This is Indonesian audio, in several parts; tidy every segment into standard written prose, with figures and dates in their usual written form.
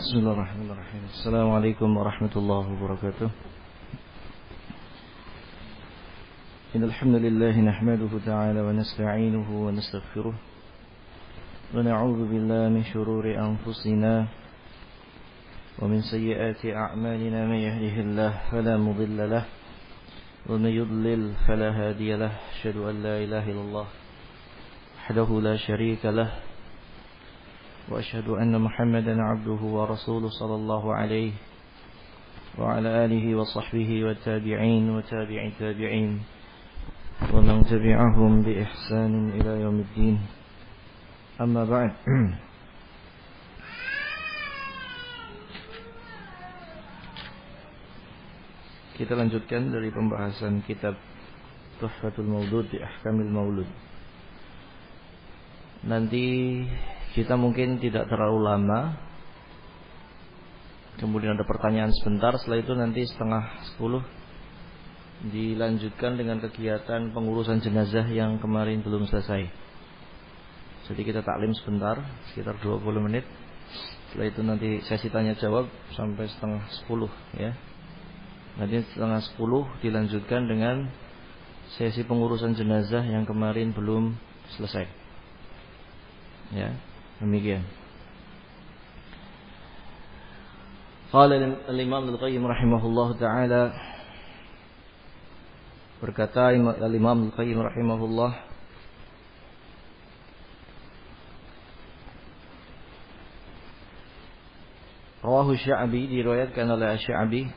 Bismillahirrahmanirrahim. Assalamualaikum warahmatullahi wabarakatuh. Innal hamdalillah nahmaduhu ta'ala wa nasta'inuhu wa nastaghfiruh. Wa na'udzu billahi min shururi anfusina wa min sayyiati a'malina may yahdihillahu fala mudilla lahu wa may yudlil fala hadiya lahu. Asyhadu an la ilaha illallah wahdahu la syarika lahu وأشهد أن محمدا عبده ورسوله صلى الله عليه وعلى آله وصحبه والتابعين وتابع التابعين ومن تبعهم بإحسان إلى يوم الدين. أما بعد. Kita lanjutkan dari pembahasan kitab Tuhfatul Maulud di Ahkamil Maulud. Nanti kita mungkin tidak terlalu lama. Kemudian ada pertanyaan sebentar. Setelah itu nanti 9:30 dilanjutkan dengan kegiatan pengurusan jenazah yang kemarin belum selesai. Jadi kita taklim sebentar, sekitar 20 menit. Setelah itu nanti sesi tanya jawab sampai 9:30 ya. Nanti 9:30 dilanjutkan dengan sesi pengurusan jenazah yang kemarin belum selesai. Ya. Demikian. Qala al-Imam Al-Qayyim rahimahullahu taala, berkata al-Imam Al-Qayyim rahimahullah, rawahu Sya'bi, diriwayatkan oleh Sya'bi,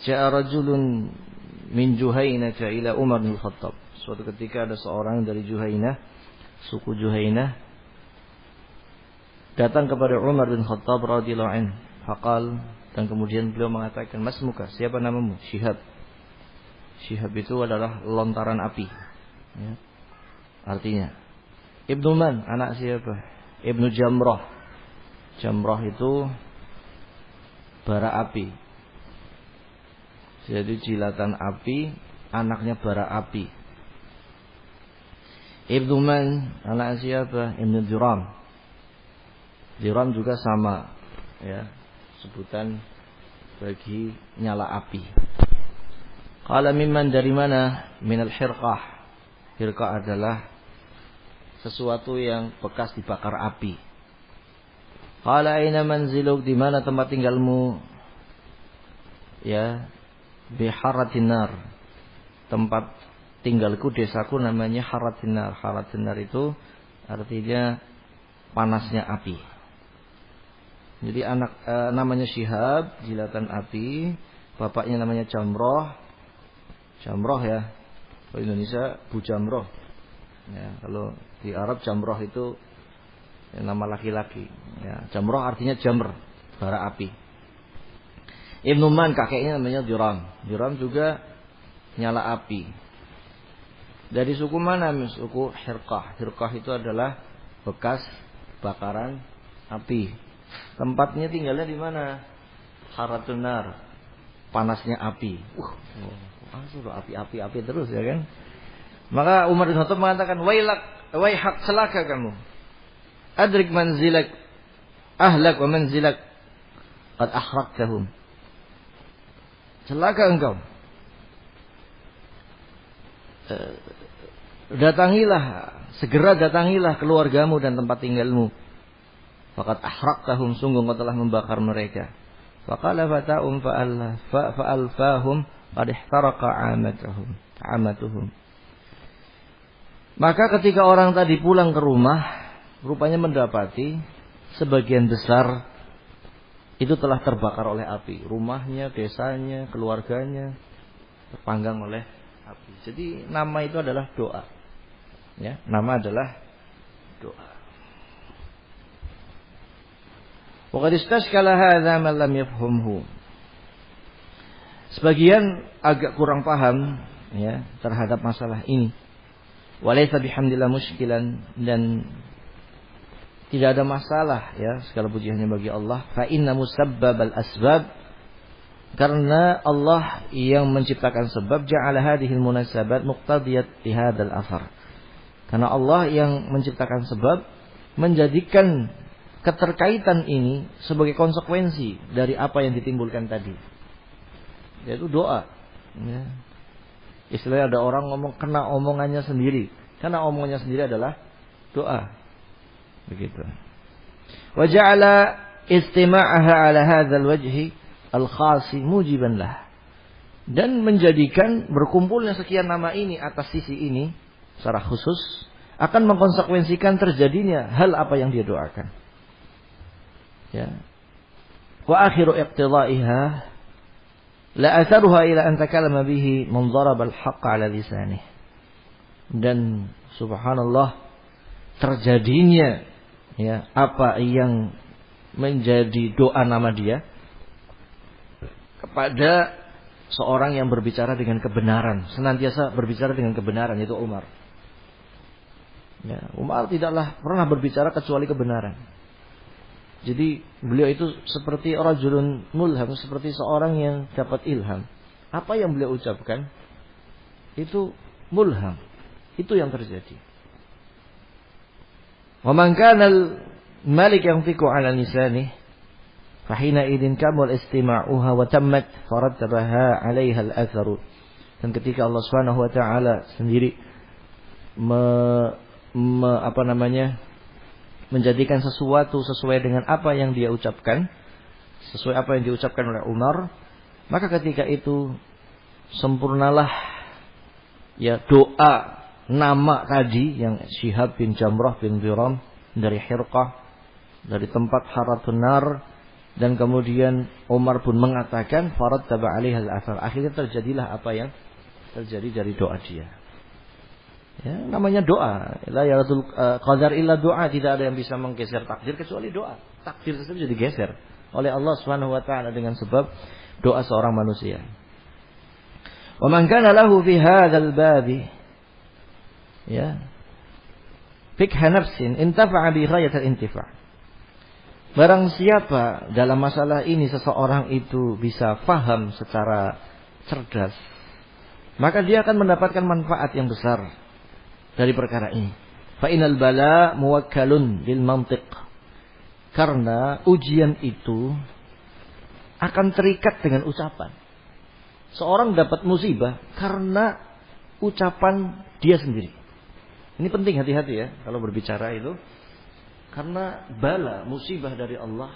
ja'a rajulun min Juhainah ila Umar bin Khattab. Suatu ketika ada seorang dari Juhainah, suku Juhainah, datang kepada Umar bin Khattab radhiyallahu anhu. Faqal, dan kemudian beliau mengatakan, "Masmuka, siapa namamu?" Syihab. Syihab itu adalah lontaran api. Ya. Artinya, Ibnu Man, anak siapa? Ibnu Jamrah. Jamrah itu bara api. Jadi jilatan api, anaknya bara api. Ibnu Man, anak siapa? Ibnu Diram. Diram juga sama, ya, sebutan bagi nyala api. Qala mimman, dari mana? Minal hirqah. Hirqah adalah sesuatu yang bekas dibakar api. Qala aina manziluk, di mana tempat tinggalmu? Ya, biharatin nar. Tempat tinggalku, desaku namanya Haratinar. Haratinar itu artinya panasnya api. Jadi namanya Syihab, jilatan api. Bapaknya namanya Jamroh. Jamroh ya. Kalau Indonesia Bu Jamroh. Ya, kalau di Arab Jamroh itu ya, nama laki-laki. Ya, Jamroh artinya jamr, bara api. Ibnu Man, kakeknya namanya Diram. Diram juga nyala api. Dari suku mana? Suku Hirqah. Hirqah itu adalah bekas bakaran api. Tempatnya tinggalnya di mana? Haratun nar. Panasnya api. Sudah api terus ya kan? Maka Umar bin Khattab mengatakan, "Waihak, celaka kamu. Adrik manzilak ahlak wa manzilak qad ahraqtahum." Celaka engkau. Segera datangilah keluargamu dan tempat tinggalmu. Faqad ahraqtahum, sungguh engkau telah membakar mereka. Faqala fata'um fa'alfahum qad ihtaraqa amatuhum. Maka ketika orang tadi pulang ke rumah, rupanya mendapati sebagian besar itu telah terbakar oleh api. Rumahnya, desanya, keluarganya terpanggang oleh api. Jadi nama itu adalah doa. Ya, nama adalah doa. Wa qad istashkala hadza man lam yafhamhu. Sebagian agak kurang paham ya terhadap masalah ini. Walaysa bihamdillah mushkilan, dan tidak ada masalah ya, segala puji hanya bagi Allah. Fa inna musabbabal asbab, karena Allah yang menciptakan sebab, ja'ala hadhil munasabat muqtadiyat li hadzal athar. Karena Allah yang menciptakan sebab menjadikan keterkaitan ini sebagai konsekuensi dari apa yang ditimbulkan tadi, yaitu doa. Ya. Istilahnya ada orang ngomong kena omongannya sendiri, karena omongannya sendiri adalah doa. Begitu. Wa ja'ala istima'aha ala hadzal wajhi al-khasi mujiban lah. Dan menjadikan berkumpulnya sekian nama ini atas sisi ini secara khusus akan mengkonsekuensikan terjadinya hal apa yang dia doakan. Ya. Wa akhiru iqtidaiha la atharuha ila an takallama bihi man daraba al-haqq ala lisanih. Dan subhanallah, terjadinya ya apa yang menjadi doa nama dia kepada seorang yang berbicara dengan kebenaran, senantiasa berbicara dengan kebenaran, yaitu Umar. Ya, Umar tidaklah pernah berbicara kecuali kebenaran. Jadi beliau itu seperti rajulun mulham, seperti seorang yang dapat ilham. Apa yang beliau ucapkan itu mulham, itu yang terjadi. Wa man kana al-malik yantiqu 'ala lisanihi fahina idzin kamul istima'uha wa tammat farattabaha 'alaiha al-atharu. Dan ketika Allah Subhanahu wa taala sendiri menjadikan sesuatu sesuai dengan apa yang dia ucapkan, sesuai apa yang diucapkan oleh Umar, maka ketika itu sempurnalah ya doa nama tadi yang Syihab bin Jamrah bin Dhiram dari Hirqah, dari tempat Haratun Nar, dan kemudian Umar pun mengatakan farattaba 'alaiha al-athar. Akhirnya terjadilah apa yang terjadi dari doa dia. Ya, namanya doa. La yaratul qadar illa doa. Tidak ada yang bisa menggeser takdir kecuali doa. Takdir tersebut jadi geser oleh Allah Subhanahu wa taala dengan sebab doa seorang manusia. Wa man kana lahu fi hadzal babi ya fikha nafsin intafa'a bi ghayatil intifa'. Barang siapa dalam masalah ini seseorang itu bisa faham secara cerdas, maka dia akan mendapatkan manfaat yang besar dari perkara ini. Fa inal bala muwakkalun bil mantiq. Karena ujian itu akan terikat dengan ucapan. Seorang dapat musibah karena ucapan dia sendiri. Ini penting, hati-hati ya kalau berbicara itu. Karena bala, musibah dari Allah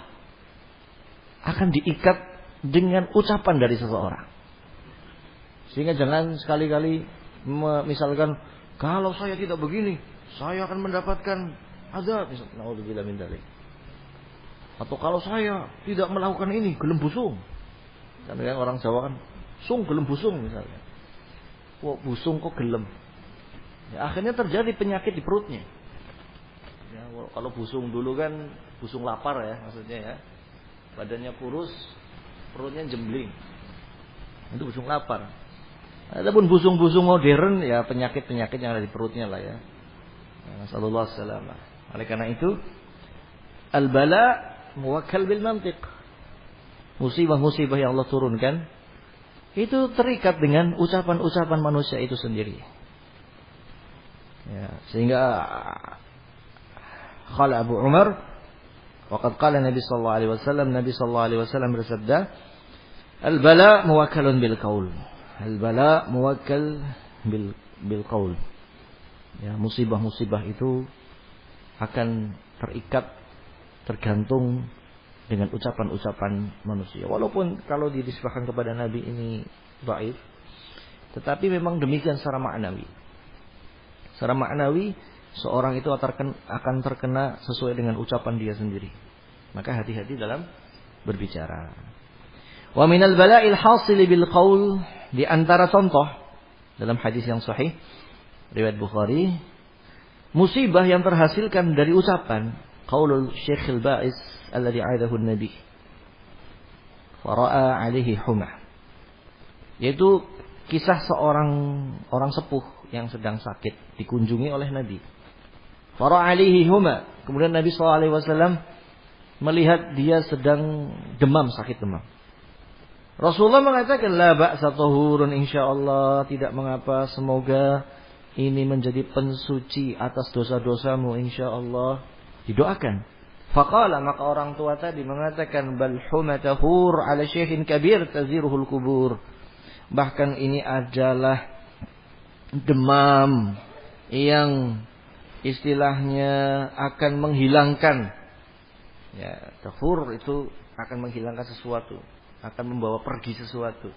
akan diikat dengan ucapan dari seseorang. Sehingga jangan sekali-kali misalkan, kalau saya tidak begini, saya akan mendapatkan azab. Naudzubillah min dzalik. Atau kalau saya tidak melakukan ini, gelem busung. Karena orang Jawa kan, sung gelem busung misalnya. Kok busung kok gelem? Ya, akhirnya terjadi penyakit di perutnya. Ya, kalau busung dulu kan busung lapar ya maksudnya ya. Badannya kurus, perutnya jembling. Itu busung lapar. Adapun busung-busung modern ya penyakit-penyakit yang ada di perutnya lah ya. Nasallallahu alaihi wasallam. Oleh karena itu al-bala muwakkal bil mantiq. Musibah-musibah yang Allah turunkan itu terikat dengan ucapan-ucapan manusia itu sendiri. Ya, sehingga qala Abu Umar waqad qala Nabi sallallahu alaihi wasallam, Nabi sallallahu alaihi wasallam bersabda, al-bala muwakkalun bil qaul. Al-bala muwakkal bil qaul. Ya, musibah-musibah itu akan terikat, tergantung dengan ucapan-ucapan manusia. Walaupun kalau dinisbahkan kepada Nabi ini dhaif, tetapi memang demikian secara maknawi. Secara maknawi seorang itu akan terkena sesuai dengan ucapan dia sendiri. Maka hati-hati dalam berbicara. Wa minal bala'il hasil bil qaul, di antara contoh dalam hadis yang sahih riwayat Bukhari, musibah yang terhasilkan dari ucapan, qaulul Syekhil Ba'is alladhi 'adahu an-nabi fara'a 'alaihi huma, yaitu kisah seorang orang sepuh yang sedang sakit dikunjungi oleh Nabi. Fara'a 'alaihi huma, kemudian Nabi sallallahu alaihi wasallam melihat dia sedang demam, sakit demam. Rasulullah mengatakan la ba'sa tahurun insyaallah, tidak mengapa, semoga ini menjadi pensuci atas dosa-dosamu insyaallah. Didoakan. Faqala, maka orang tua tadi mengatakan bal humatahur ala syekhin kabir taziruhul kubur. Bahkan ini adalah demam yang istilahnya akan menghilangkan, ya, tahur itu akan menghilangkan sesuatu, akan membawa pergi sesuatu.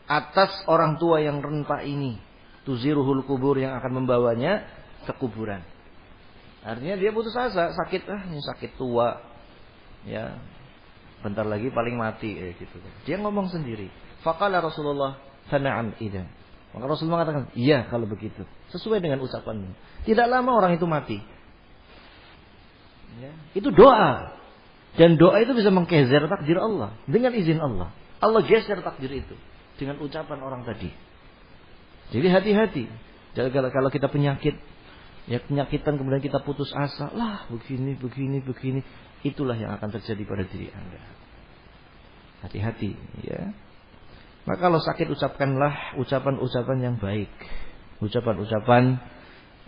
Atas orang tua yang renta ini, tuziruhul kubur, yang akan membawanya ke kuburan. Artinya dia putus asa, sakit, ini sakit tua, ya, bentar lagi paling mati, gitu. Dia ngomong sendiri. Faqala Rasulullah, fana'am idzan. Maka Rasulullah mengatakan, iya kalau begitu, sesuai dengan ucapanmu. Tidak lama orang itu mati. Ya, itu doa. Dan doa itu bisa menggeser takdir Allah dengan izin Allah. Allah geser takdir itu dengan ucapan orang tadi. Jadi hati-hati. Kalau kita penyakit, ya penyakitan kemudian kita putus asa, lah begini, itulah yang akan terjadi pada diri Anda. Hati-hati, ya. Maka kalau sakit ucapkanlah ucapan-ucapan yang baik. Ucapan-ucapan,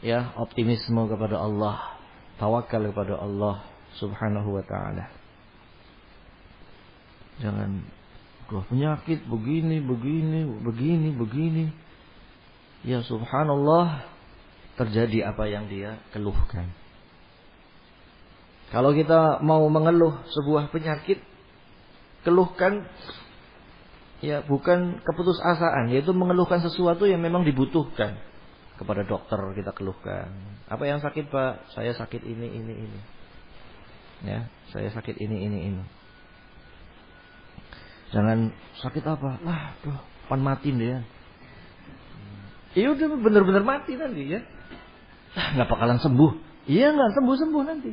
ya, optimisme kepada Allah, tawakal kepada Allah Subhanahu wa ta'ala. Jangan penyakit begini. Ya subhanallah, terjadi apa yang dia keluhkan. Kalau kita mau mengeluh sebuah penyakit, keluhkan, ya, bukan keputusasaan, yaitu mengeluhkan sesuatu yang memang dibutuhkan. Kepada dokter kita keluhkan, apa yang sakit Pak? Saya sakit ini. Ya, saya sakit ini. Jangan sakit apa? Lah, pan mati dia. Iya udah benar-benar mati nanti, ya. Nggak bakalan sembuh. Iya nggak sembuh nanti.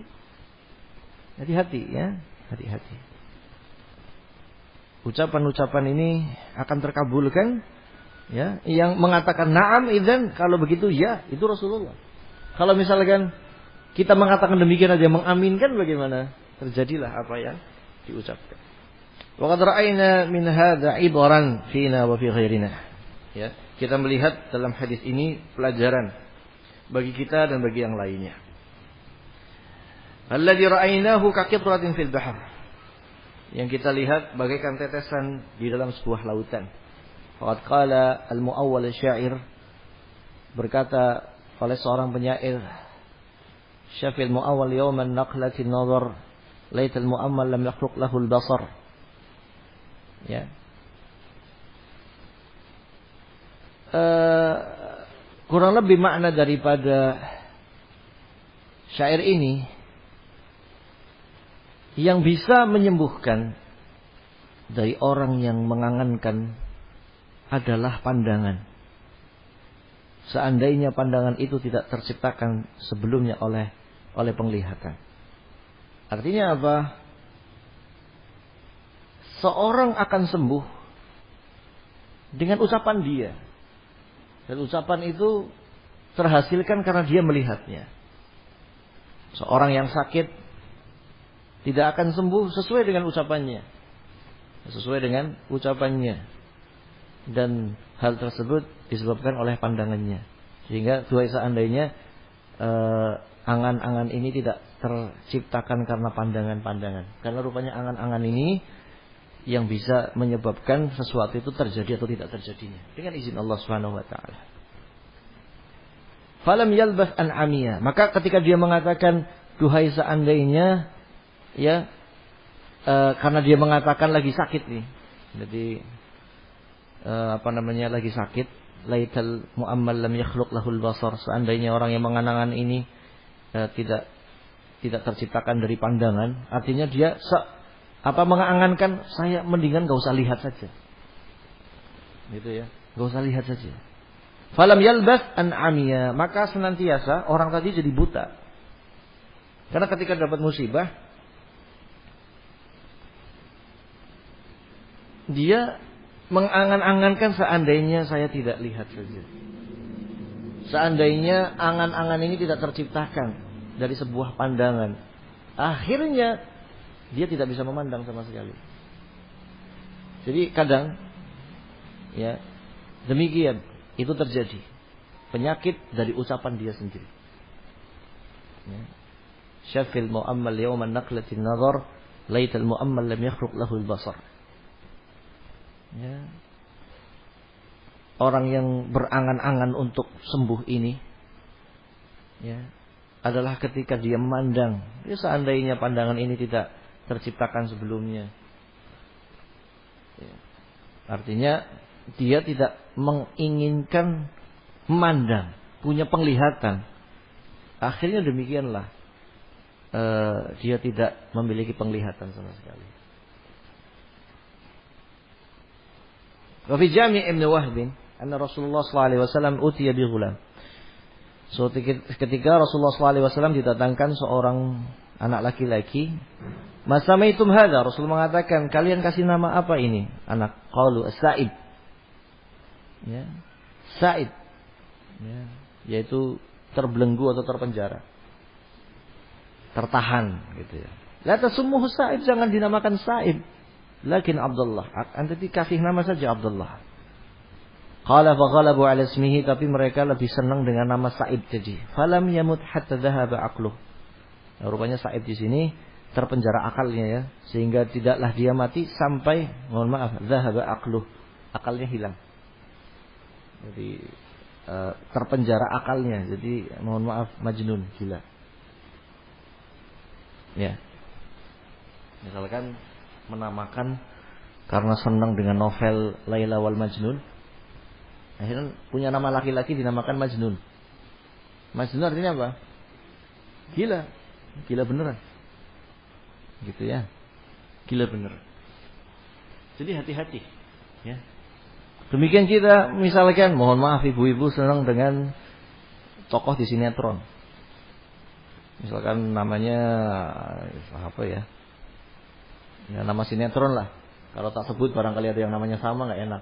Hati-hati, ya, hati-hati. Ucapan-ucapan ini akan terkabulkan, ya. Yang mengatakan na'am idzan, kalau begitu ya, itu Rasulullah. Kalau misalkan kita mengatakan demikian aja, mengaminkan, bagaimana? Terjadilah apa yang diucapkan. Wa qad ra'ayna min hadza ibaran fina wa fi ghairina. Ya, kita melihat dalam hadis ini pelajaran bagi kita dan bagi yang lainnya. Alladzi ra'aynahu ka qitratin fil bahr. Yang kita lihat bagaikan tetesan di dalam sebuah lautan. Faqad qala al-mu'awwal syair, berkata oleh seorang penyair, syafil mu'awwal yawman naqlati an-nazar laital mu'ammal lam yakhluq lahu al-basar. Ya. Kurang lebih makna daripada syair ini, yang bisa menyembuhkan dari orang yang mengangankan adalah pandangan. Seandainya pandangan itu tidak terciptakan sebelumnya oleh penglihatan. Artinya apa? Seorang akan sembuh dengan ucapan dia. Dan ucapan itu terhasilkan karena dia melihatnya. Seorang yang sakit tidak akan sembuh sesuai dengan ucapannya. Sesuai dengan ucapannya. Dan hal tersebut disebabkan oleh pandangannya. Sehingga seandainya angan-angan ini tidak terciptakan karena pandangan-pandangan. Karena rupanya angan-angan ini yang bisa menyebabkan sesuatu itu terjadi atau tidak terjadinya dengan izin Allah Subhanahu wa taala. Falam yalbas an amiya, maka ketika dia mengatakan duhai seandainya, ya, karena dia mengatakan lagi sakit nih. Jadi lagi sakit, laital mu'ammal lam yakhluq lahul basar, seandainya orang yang mengangan ini tidak terciptakan dari pandangan, artinya dia mengangankan, saya mendingan gak usah lihat saja. Gitu ya, gak usah lihat saja. Falam yalbas an amiya, maka senantiasa orang tadi jadi buta. Karena ketika dapat musibah, dia mengangan-angankan seandainya saya tidak lihat saja. Seandainya angan-angan ini tidak terciptakan dari sebuah pandangan. Akhirnya dia tidak bisa memandang sama sekali. Jadi kadang, ya, demikian itu terjadi. Penyakit dari ucapan dia sendiri. Ya. syafil mu'ammal yawman naqlatin nazar laital mu'ammal lam yakhruq lahul basar. Ya. Orang yang berangan-angan untuk sembuh ini ya, adalah ketika dia memandang, ya seandainya pandangan ini tidak terciptakan sebelumnya. Ya. Artinya dia tidak menginginkan memandang, punya penglihatan. Akhirnya demikianlah dia tidak memiliki penglihatan sama sekali. Wa fi Jami' Ibn Wahb anna Rasulullah sallallahu alaihi wasallam utiya bi ghulam. So ketika Rasulullah sallallahu alaihi wasallam didatangkan seorang anak laki-laki, "Masamaitum hadza?" Rasul mengatakan, "Kalian kasih nama apa ini?" Anak qalu as-sa'ib. Ya. Sa'ib. Ya, yaitu terbelenggu atau terpenjara. Tertahan gitu ya. La tasummuhu Sa'ib, jangan dinamakan Sa'ib. Lakin Abdullah, anda dikasih nama saja Abdullah. Qala fa ghalabu ala ismihi, tapi mereka lebih senang dengan nama Sa'ib jadi. Falam yamut hatta dhahaba aqluh. Nah, rupanya Sa'ib di sini terpenjara akalnya ya, sehingga tidaklah dia mati sampai, mohon maaf, dhahaba aqluh, akalnya hilang. Jadi terpenjara akalnya, jadi mohon maaf majnun, gila. Ya. Misalkan menamakan karena senang dengan novel Laila wal Majnun, akhirnya punya nama laki-laki dinamakan Majnun. Majnun artinya apa? Gila, gila beneran. Gitu ya, gila beneran. Jadi hati-hati, ya. Demikian kita misalkan, mohon maaf ibu-ibu senang dengan tokoh di sinetron. Misalkan namanya apa ya? Ya nama sinetron lah. Kalau tak sebut barangkali ada yang namanya sama nggak enak.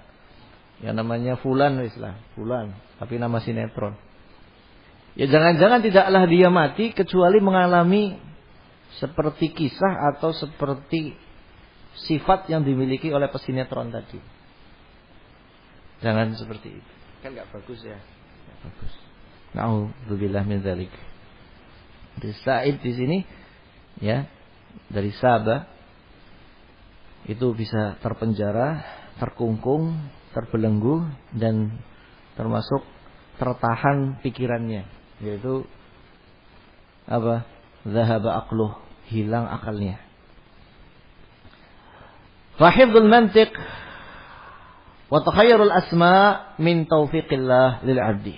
Ya namanya Fulan wis lah, Fulan, tapi nama sinetron. Ya jangan-jangan tidaklah dia mati kecuali mengalami seperti kisah atau seperti sifat yang dimiliki oleh pesinetron tadi. Jangan seperti itu. Kan nggak bagus ya. Nggak bagus. Na'udzubillah min dzalik. Di Sa'id di sini ya, dari Sabah itu bisa terpenjara, terkungkung, terbelenggu dan termasuk tertahan pikirannya, yaitu apa? Zahaba aqluh, hilang akalnya. Fahifdzul mantiq wa takhayyurul asma min taufiqillah lil 'abdi.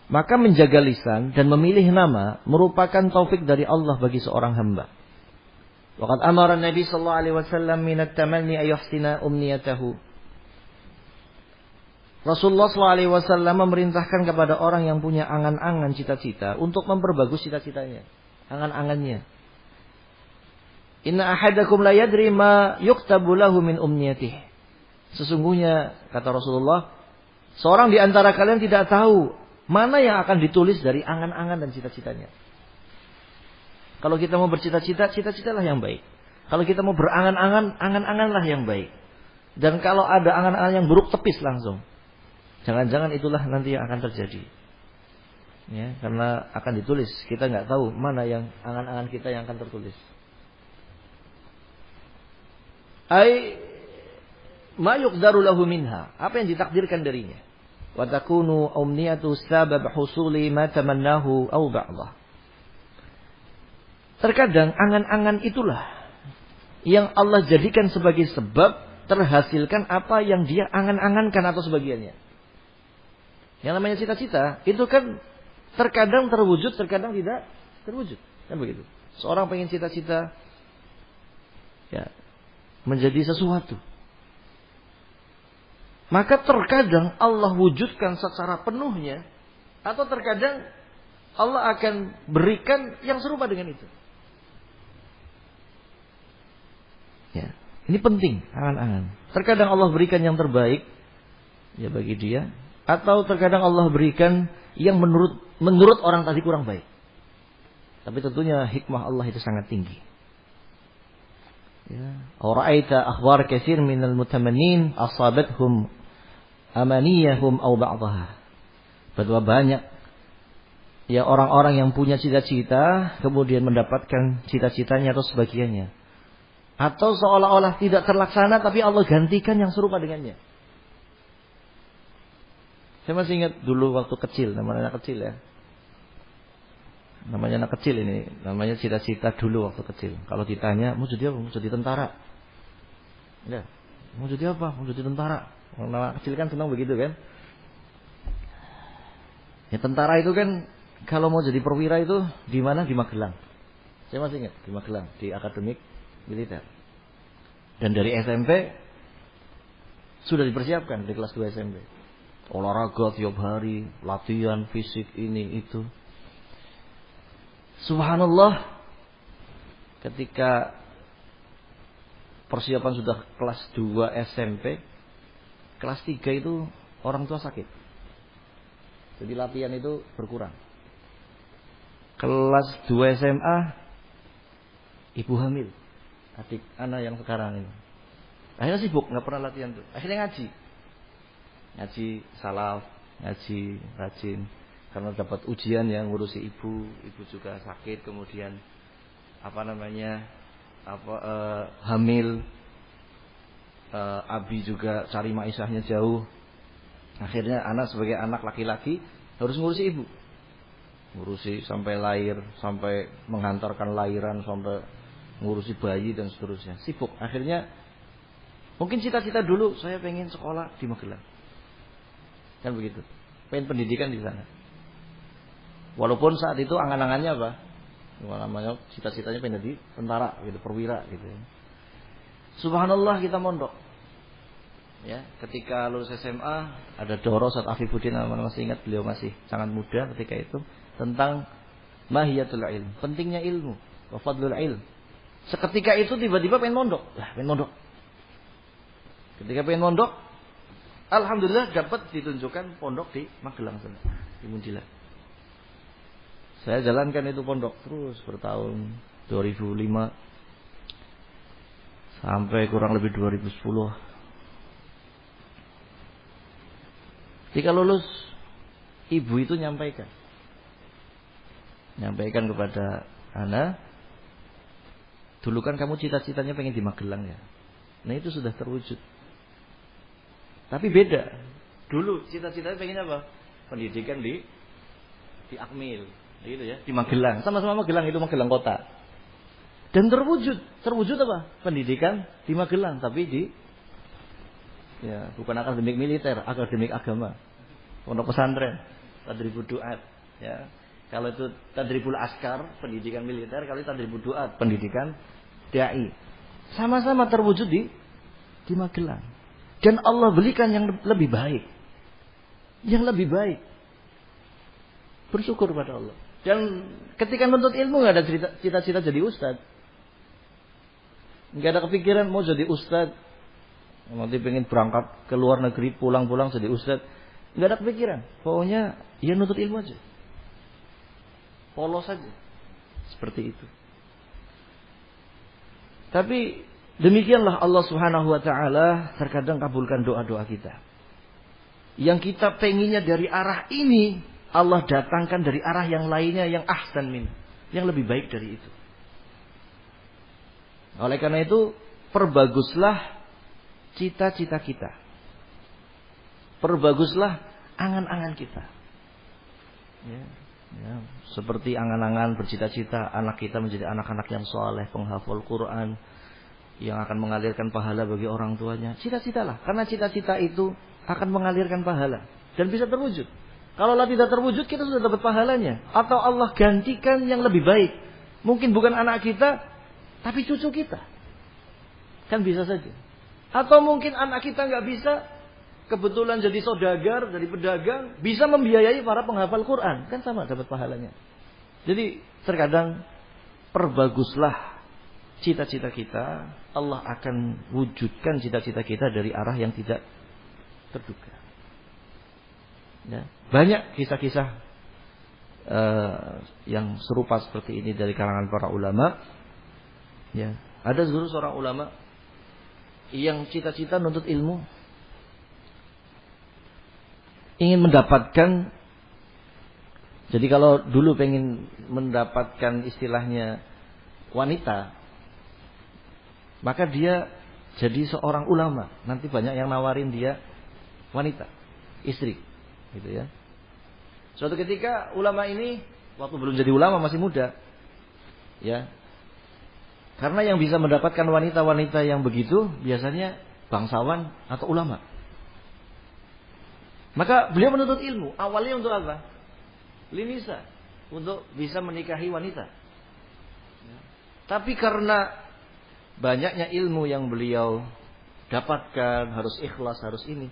Maka menjaga lisan dan memilih nama merupakan taufik dari Allah bagi seorang hamba. Waqad amara Nabi sallallahu alaihi wasallam min at-tamanni ay yuhsina umniyatahu. Rasulullah sallallahu alaihi wasallam memerintahkan kepada orang yang punya angan-angan cita-cita untuk memperbagus cita-citanya, angan-angannya. Inna ahadakum la yadri ma yuktabu lahu min umniyatihi. Sesungguhnya kata Rasulullah, seorang di antara kalian tidak tahu mana yang akan ditulis dari angan-angan dan cita-citanya. Kalau kita mau bercita-cita, cita-citalah yang baik. Kalau kita mau berangan-angan, angan-anganlah yang baik. Dan kalau ada angan-angan yang buruk, tepis langsung. Jangan-jangan itulah nanti yang akan terjadi. Ya, karena akan ditulis. Kita nggak tahu mana yang angan-angan kita yang akan tertulis. Ma yuqdaru lahu minha, apa yang ditakdirkan darinya. Wa takunu umniyatu sabab husuli ma tamannahu aw ba'dha. Terkadang angan-angan itulah yang Allah jadikan sebagai sebab terhasilkan apa yang dia angan-angankan atau sebagiannya. Yang namanya cita-cita itu kan terkadang terwujud, terkadang tidak terwujud, kan begitu. Seorang pengen cita-cita ya menjadi sesuatu. Maka terkadang Allah wujudkan secara penuhnya, atau terkadang Allah akan berikan yang serupa dengan itu. Ya, ini penting angan-angan. Terkadang Allah berikan yang terbaik ya bagi dia, atau terkadang Allah berikan yang menurut orang tadi kurang baik. Tapi tentunya hikmah Allah itu sangat tinggi. Ya, ra'aita akhbar katsir minal mutamannin asabathum amaniyahum aw ba'daha. Betapa banyak ya orang-orang yang punya cita-cita kemudian mendapatkan cita-citanya atau sebagiannya. Atau seolah-olah tidak terlaksana tapi Allah gantikan yang serupa dengannya. Saya masih ingat dulu waktu kecil, namanya anak kecil ya. Namanya anak kecil ini, namanya cita-cita dulu waktu kecil. Kalau ditanya, mau jadi apa? Mau jadi tentara. Ya, mau jadi apa? Mau jadi tentara. Orang anak kecil kan senang begitu kan? Ya tentara itu kan kalau mau jadi perwira itu di mana? Di Magelang. Saya masih ingat di Magelang, di akademik militer. Dan dari SMP sudah dipersiapkan di kelas 2 SMP. Olahraga tiap hari, latihan fisik ini itu. Subhanallah, ketika persiapan sudah kelas 2 SMP, kelas 3 itu orang tua sakit. Jadi latihan itu berkurang. Kelas 2 SMA, ibu hamil, adik anak yang sekarang ini. Akhirnya sibuk, nggak pernah latihan tuh. Akhirnya ngaji salaf, ngaji rajin. Karena dapat ujian yang ngurusi ibu juga sakit, kemudian hamil, abi juga cari maisahnya jauh. Akhirnya anak sebagai anak laki-laki harus ngurusi ibu, ngurusi sampai lahir, sampai menghantarkan lahiran, sampai ngurusi bayi dan seterusnya. Sibuk. Akhirnya mungkin cita-cita dulu saya pengen sekolah di Magelang, kan begitu, pengen pendidikan di sana. Walaupun saat itu angan-angannya apa? Namanya cita-citanya pengen jadi tentara, gitu, perwira, gitu. Subhanallah kita mondok. Ya, ketika lulus SMA ada Doro Ustaz Afifuddin, masih ingat beliau masih sangat muda ketika itu, tentang mahiyatul ilm, pentingnya ilmu, wa fadlul ilm. Seketika itu tiba-tiba pengen mondok. Ketika pengen mondok, alhamdulillah dapat ditunjukkan pondok di Magelang sana, di Munjilat. Saya jalankan itu pondok terus bertahun 2005 sampai kurang lebih 2010. Ketika lulus, ibu itu nyampaikan kepada anak, dulu kan kamu cita-citanya pengen di Magelang ya. Nah itu sudah terwujud. Tapi beda. Dulu cita-citanya pengen apa? Pendidikan di Akmil, gitu ya, di Magelang. Sama-sama Magelang, itu Magelang kota. Dan terwujud apa? Pendidikan di Magelang, tapi bukan akademik militer, akademik agama. Pondok pesantren, tadribul duat, ya. Kalau itu tadribul askar, pendidikan militer, kalau itu tadribul duat, pendidikan dai. Sama-sama terwujud di Magelang. Dan Allah berikan yang lebih baik. Yang lebih baik. Bersyukur pada Allah. Dan ketika menuntut ilmu nggak ada cita-cita jadi ustadz. Nggak ada kepikiran mau jadi ustadz. Nanti pengen berangkat ke luar negeri, pulang-pulang jadi ustadz. Nggak ada kepikiran. Pokoknya ya nuntut ilmu aja. Polos saja. Seperti itu. Tapi demikianlah Allah Subhanahu wa taala terkadang kabulkan doa-doa kita. Yang kita penginnya dari arah ini, Allah datangkan dari arah yang lainnya yang ahsan min, yang lebih baik dari itu. Oleh karena itu, perbaguslah cita-cita kita. Perbaguslah angan-angan kita. Ya, seperti angan-angan bercita-cita anak kita menjadi anak-anak yang soleh, penghafal Quran, yang akan mengalirkan pahala bagi orang tuanya. Cita-citalah, karena cita-cita itu akan mengalirkan pahala dan bisa terwujud. Kalau tidak terwujud, kita sudah dapat pahalanya. Atau Allah gantikan yang lebih baik. Mungkin bukan anak kita, tapi cucu kita. Kan bisa saja. Atau mungkin anak kita nggak bisa, kebetulan jadi saudagar, jadi pedagang, bisa membiayai para penghafal Quran. Kan sama dapat pahalanya. Jadi terkadang perbaguslah cita-cita kita. Allah akan wujudkan cita-cita kita dari arah yang tidak terduga. Ya, banyak kisah-kisah yang serupa seperti ini dari kalangan para ulama. Ya, ada dulu seorang ulama yang cita-cita nuntut ilmu, ingin mendapatkan Jadi kalau dulu pengen mendapatkan istilahnya wanita, maka dia jadi seorang ulama. Nanti banyak yang nawarin dia wanita, istri, gitu ya. Suatu ketika ulama ini waktu belum jadi ulama masih muda, ya. Karena yang bisa mendapatkan wanita-wanita yang begitu biasanya bangsawan atau ulama. Maka beliau menuntut ilmu. Awalnya untuk apa? Linisa, untuk bisa menikahi wanita. Tapi karena banyaknya ilmu yang beliau dapatkan, harus ikhlas, harus ini,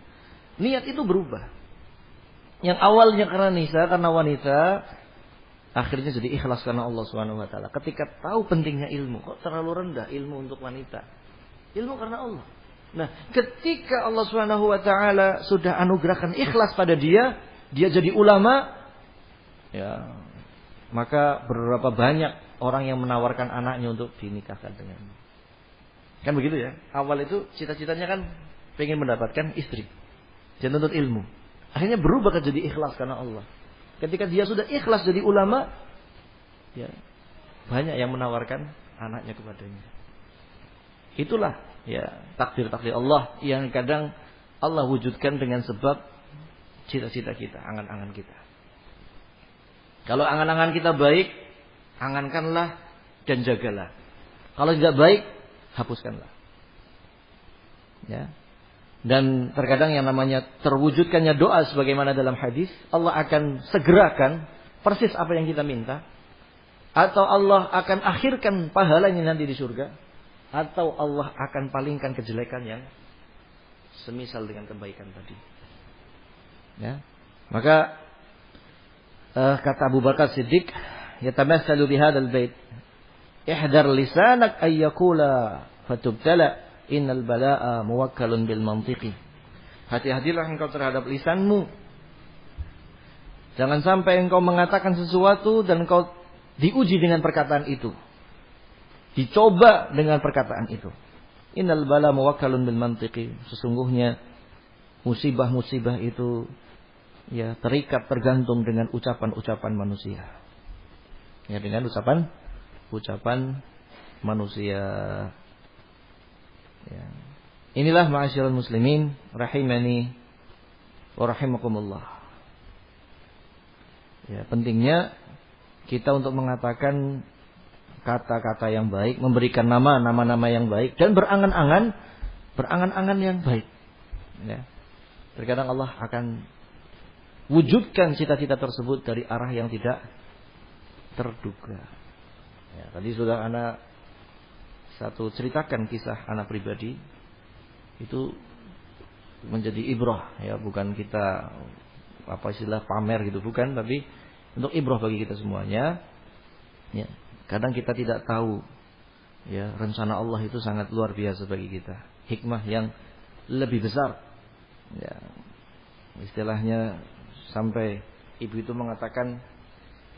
niat itu berubah. Yang awalnya karena nisa, karena wanita, akhirnya jadi ikhlas karena Allah Subhanahu wa taala. Ketika tahu pentingnya ilmu, kok terlalu rendah ilmu untuk wanita? Ilmu karena Allah. Nah, ketika Allah Subhanahu wa taala sudah anugerahkan ikhlas pada dia jadi ulama, ya, maka berapa banyak orang yang menawarkan anaknya untuk dinikahkan dengannya. Kan begitu ya? Awal itu cita-citanya kan pengen mendapatkan istri. Dia nuntut ilmu. Akhirnya berubah jadi ikhlas karena Allah. Ketika dia sudah ikhlas jadi ulama, ya, banyak yang menawarkan anaknya kepadanya. Itulah ya takdir-takdir Allah yang kadang Allah wujudkan dengan sebab cita-cita kita, angan-angan kita. Kalau angan-angan kita baik, angankanlah dan jagalah. Kalau tidak baik, hapuskanlah. Ya. Dan terkadang yang namanya terwujudkannya doa sebagaimana dalam hadis, Allah akan segerakan persis apa yang kita minta, atau Allah akan akhirkan pahalanya nanti di surga, atau Allah akan palingkan kejelekan yang semisal dengan kebaikan tadi. Ya. Maka kata Abu Bakar Siddiq, yatamassalu bihadzal bait, ihdar lisanak ay yaqula fatubtala innal balaa muwakkalun bil mantiqi. Hati-hatilah engkau terhadap lisanmu. Jangan sampai engkau mengatakan sesuatu dan engkau diuji dengan perkataan itu. Dicoba dengan perkataan itu. Innal balaa muwakkalun bil mantiqi. Sesungguhnya musibah-musibah itu ya terikat tergantung dengan ucapan-ucapan manusia. Ya, dengan ucapan manusia. Ya. Inilah ma'asyiral muslimin rahimani wa rahimakumullah. Ya, pentingnya kita untuk mengatakan kata-kata yang baik, memberikan nama-nama yang baik dan berangan-angan yang baik. Ya. Terkadang Allah akan wujudkan cita-cita tersebut dari arah yang tidak terduga. Ya, tadi sudah anak satu ceritakan kisah anak pribadi, itu menjadi ibrah, ya, bukan kita apa istilah pamer gitu, bukan, tapi untuk ibrah bagi kita semuanya. Ya, kadang kita tidak tahu, ya, rencana Allah itu sangat luar biasa bagi kita, hikmah yang lebih besar. Ya, istilahnya sampai ibu itu mengatakan,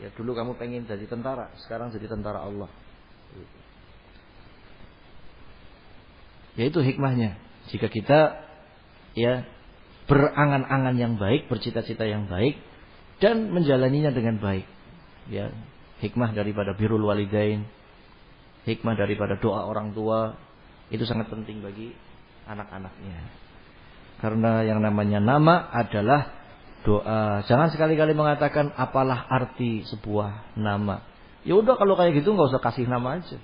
ya dulu kamu pengen jadi tentara, sekarang jadi tentara Allah. Yaitu hikmahnya. Jika kita ya berangan-angan yang baik, bercita-cita yang baik dan menjalaninya dengan baik. Ya, hikmah daripada birrul walidain, hikmah daripada doa orang tua itu sangat penting bagi anak-anaknya. Karena yang namanya nama adalah doa. Jangan sekali-kali mengatakan apalah arti sebuah nama. Ya udah kalau kayak gitu nggak usah kasih nama aja.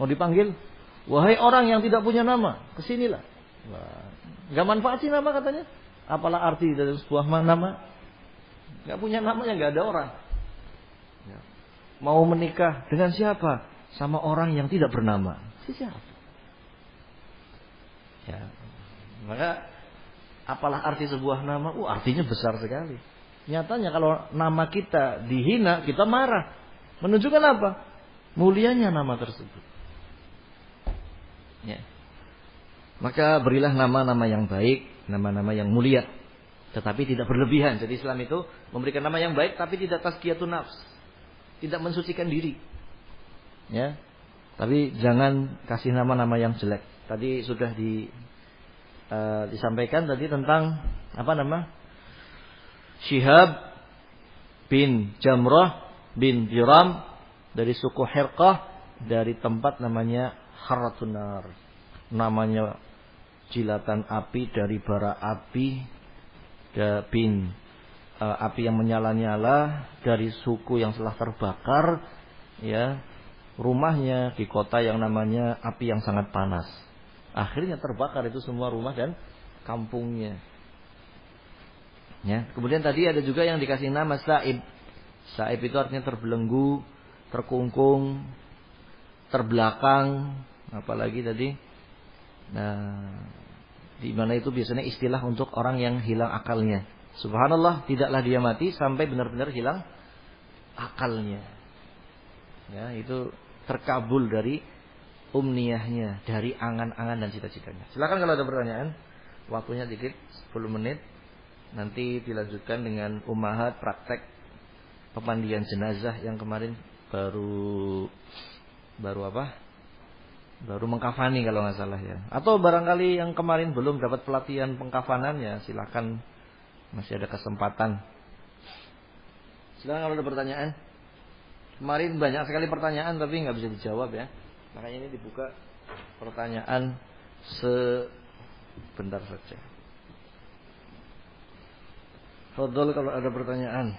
Mau dipanggil, wahai orang yang tidak punya nama, kesinilah. Wah, nggak manfaat sih nama katanya. Apalah arti dari sebuah nama? Nggak punya nama yang nggak ada orang. Ya. Mau menikah dengan siapa? Sama orang yang tidak bernama. Siapa? Ya. Maka apalah arti sebuah nama? Artinya besar sekali. Nyatanya kalau nama kita dihina, kita marah. Menunjukkan apa? Mulianya nama tersebut. Ya. Maka berilah nama-nama yang baik, nama-nama yang mulia, tetapi tidak berlebihan. Jadi Islam itu memberikan nama yang baik, tapi tidak tazkiyatun nafs, tidak mensucikan diri. Ya, tapi jangan kasih nama-nama yang jelek. Tadi sudah disampaikan tadi tentang apa nama? Syihab bin Jamrah bin Jiram dari suku Hirqah dari tempat namanya Harratun Nar. Namanya jilatan api dari bara api bin api yang menyala-nyala dari suku yang telah terbakar, ya, rumahnya di kota yang namanya api yang sangat panas. Akhirnya terbakar itu semua rumah dan kampungnya. Ya, kemudian tadi ada juga yang dikasih nama Sa'ib. Sa'ib itu artinya terbelenggu, terkungkung, terbelakang, apalagi tadi. Nah, di mana itu biasanya istilah untuk orang yang hilang akalnya. Subhanallah, tidaklah dia mati sampai benar-benar hilang akalnya. Ya, itu terkabul dari umniyahnya, dari angan-angan dan cita-citanya. Silakan kalau ada pertanyaan. Waktunya dikit, 10 menit. Nanti dilanjutkan dengan ummahat praktek pemandian jenazah yang kemarin baru apa? Baru mengkafani kalau nggak salah ya. Atau barangkali yang kemarin belum dapat pelatihan pengkafanan ya, silakan, masih ada kesempatan. Silakan kalau ada pertanyaan. Kemarin banyak sekali pertanyaan tapi nggak bisa dijawab ya. Makanya ini dibuka pertanyaan sebentar saja. Fadhol kalau ada pertanyaan.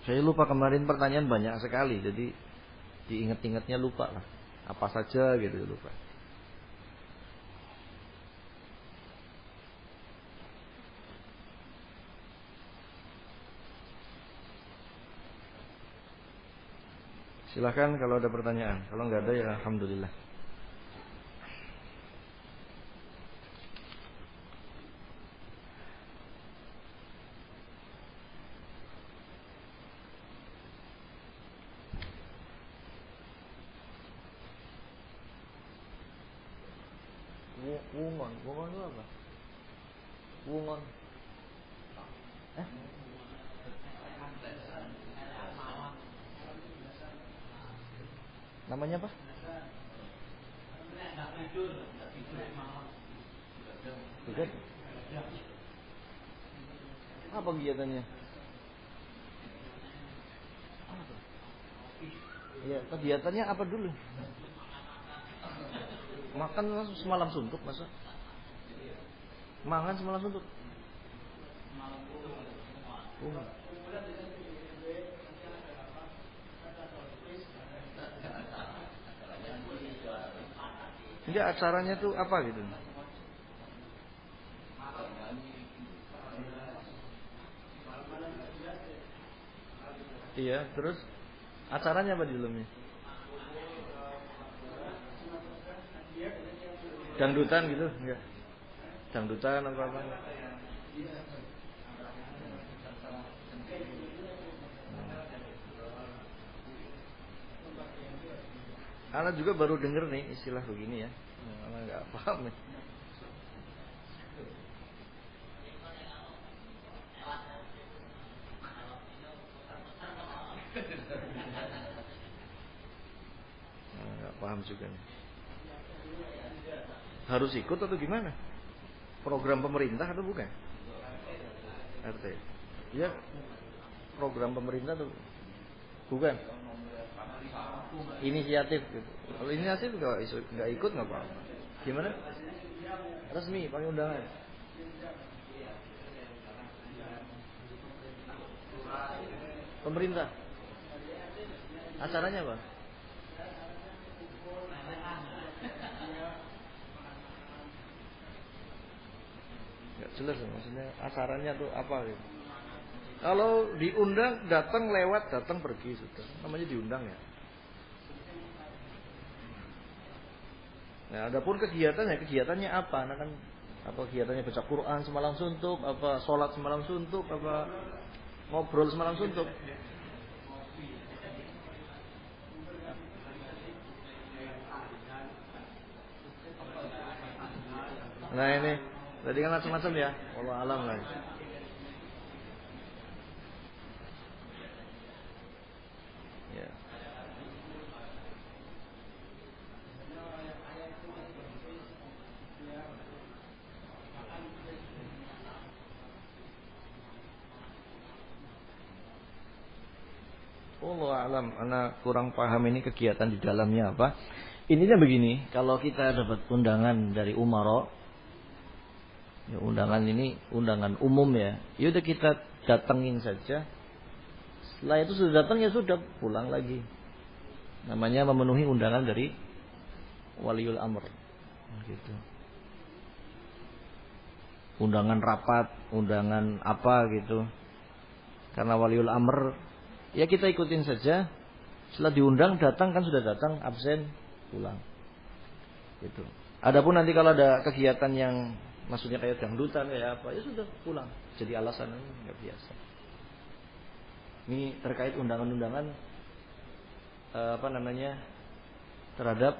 Saya lupa kemarin pertanyaan banyak sekali, jadi diingat-ingatnya lupa lah. Apa saja gitu lupa. Silahkan kalau ada pertanyaan. Kalau nggak ada ya alhamdulillah. Wungon itu apa? Wungon. Namanya apa? Bukan. Apa kegiatannya? Ya, kegiatannya apa dulu? Makan semalam suntuk masa? Makan semalam suntuk. Enggak, acaranya tuh apa gitu? Iya, terus acaranya apa di dalamnya? Dangdutan gitu? Enggak. Dangdutan apa-apa? Anak juga baru denger nih istilah begini ya. Anak nggak paham nih. Nggak paham juga nih. Harus ikut atau gimana? Program pemerintah atau bukan? RT. Ya, program pemerintah atau bukan? Inisiatif gitu. Kalau inisiatif nggak ikut nggak apa-apa. Gimana? Resmi pakai undangan. Pemerintah. Acaranya apa? Nggak jelas maksudnya acaranya tuh apa gitu. Kalau diundang datang lewat, datang pergi sudah. Namanya diundang ya. Nah, adapun kegiatannya apa? Nah kan apa kegiatannya baca Quran semalam suntuk, apa sholat semalam suntuk, apa ngobrol semalam suntuk. Nah ini tadi kan macam-macam ya. Wallahu alam lah. Ya. Allah alam, anak kurang paham ini kegiatan di dalamnya apa. Ininya begini, kalau kita dapat undangan dari umara, ya undangan ini undangan umum ya, yaudah kita datengin saja. Setelah itu sudah datang ya sudah pulang lagi. Namanya memenuhi undangan dari waliul amr. Gitu. Undangan rapat, undangan apa gitu. Karena waliul amr ya kita ikutin saja. Setelah diundang datang kan sudah datang, absen pulang. Gitu. Adapun nanti kalau ada kegiatan yang maksudnya kayak dangdutan kayak apa ya sudah pulang. Jadi alasan nggak biasa. Ini terkait undangan-undangan terhadap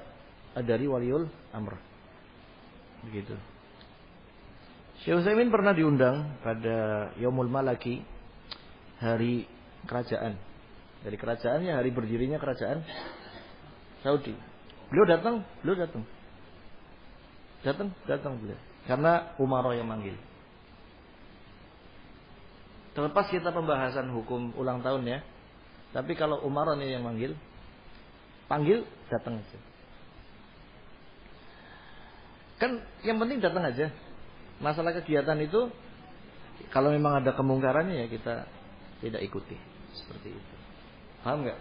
dari waliul amr. Begitu. Syekh Utsaimin pernah diundang pada Yaumul Malaki, hari kerajaan. Dari kerajaannya, hari berdirinya kerajaan Saudi. Beliau datang. Datang beliau. Karena umara yang manggil. Terlepas kita pembahasan hukum ulang tahun ya. Tapi kalau umara nih yang panggil datang aja. Kan yang penting datang aja. Masalah kegiatan itu kalau memang ada kemungkarannya ya kita tidak ikuti seperti itu. Paham nggak?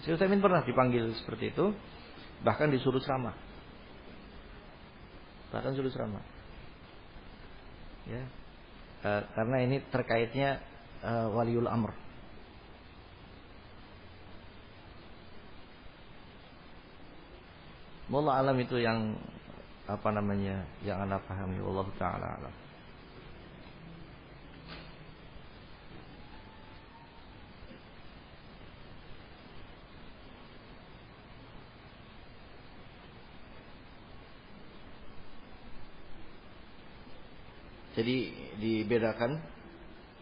Syekh Utsaimin pernah dipanggil seperti itu, bahkan disuruh ceramah. Ya. Karena ini terkaitnya waliul amr. Wallah alam itu yang yang anda pahami. Allah taala alam. Jadi dibedakan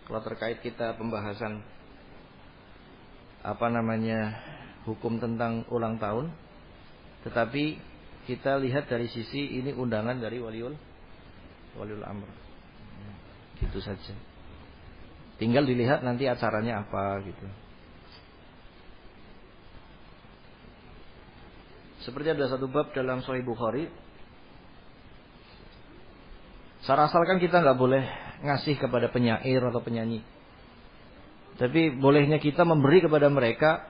kalau terkait kita pembahasan hukum tentang ulang tahun, tetapi kita lihat dari sisi ini undangan dari waliul amr. Gitu saja. Tinggal dilihat nanti acaranya apa gitu. Seperti ada satu bab dalam Sahih Bukhari. Secara asalkan kita nggak boleh ngasih kepada penyair atau penyanyi. Tapi bolehnya kita memberi kepada mereka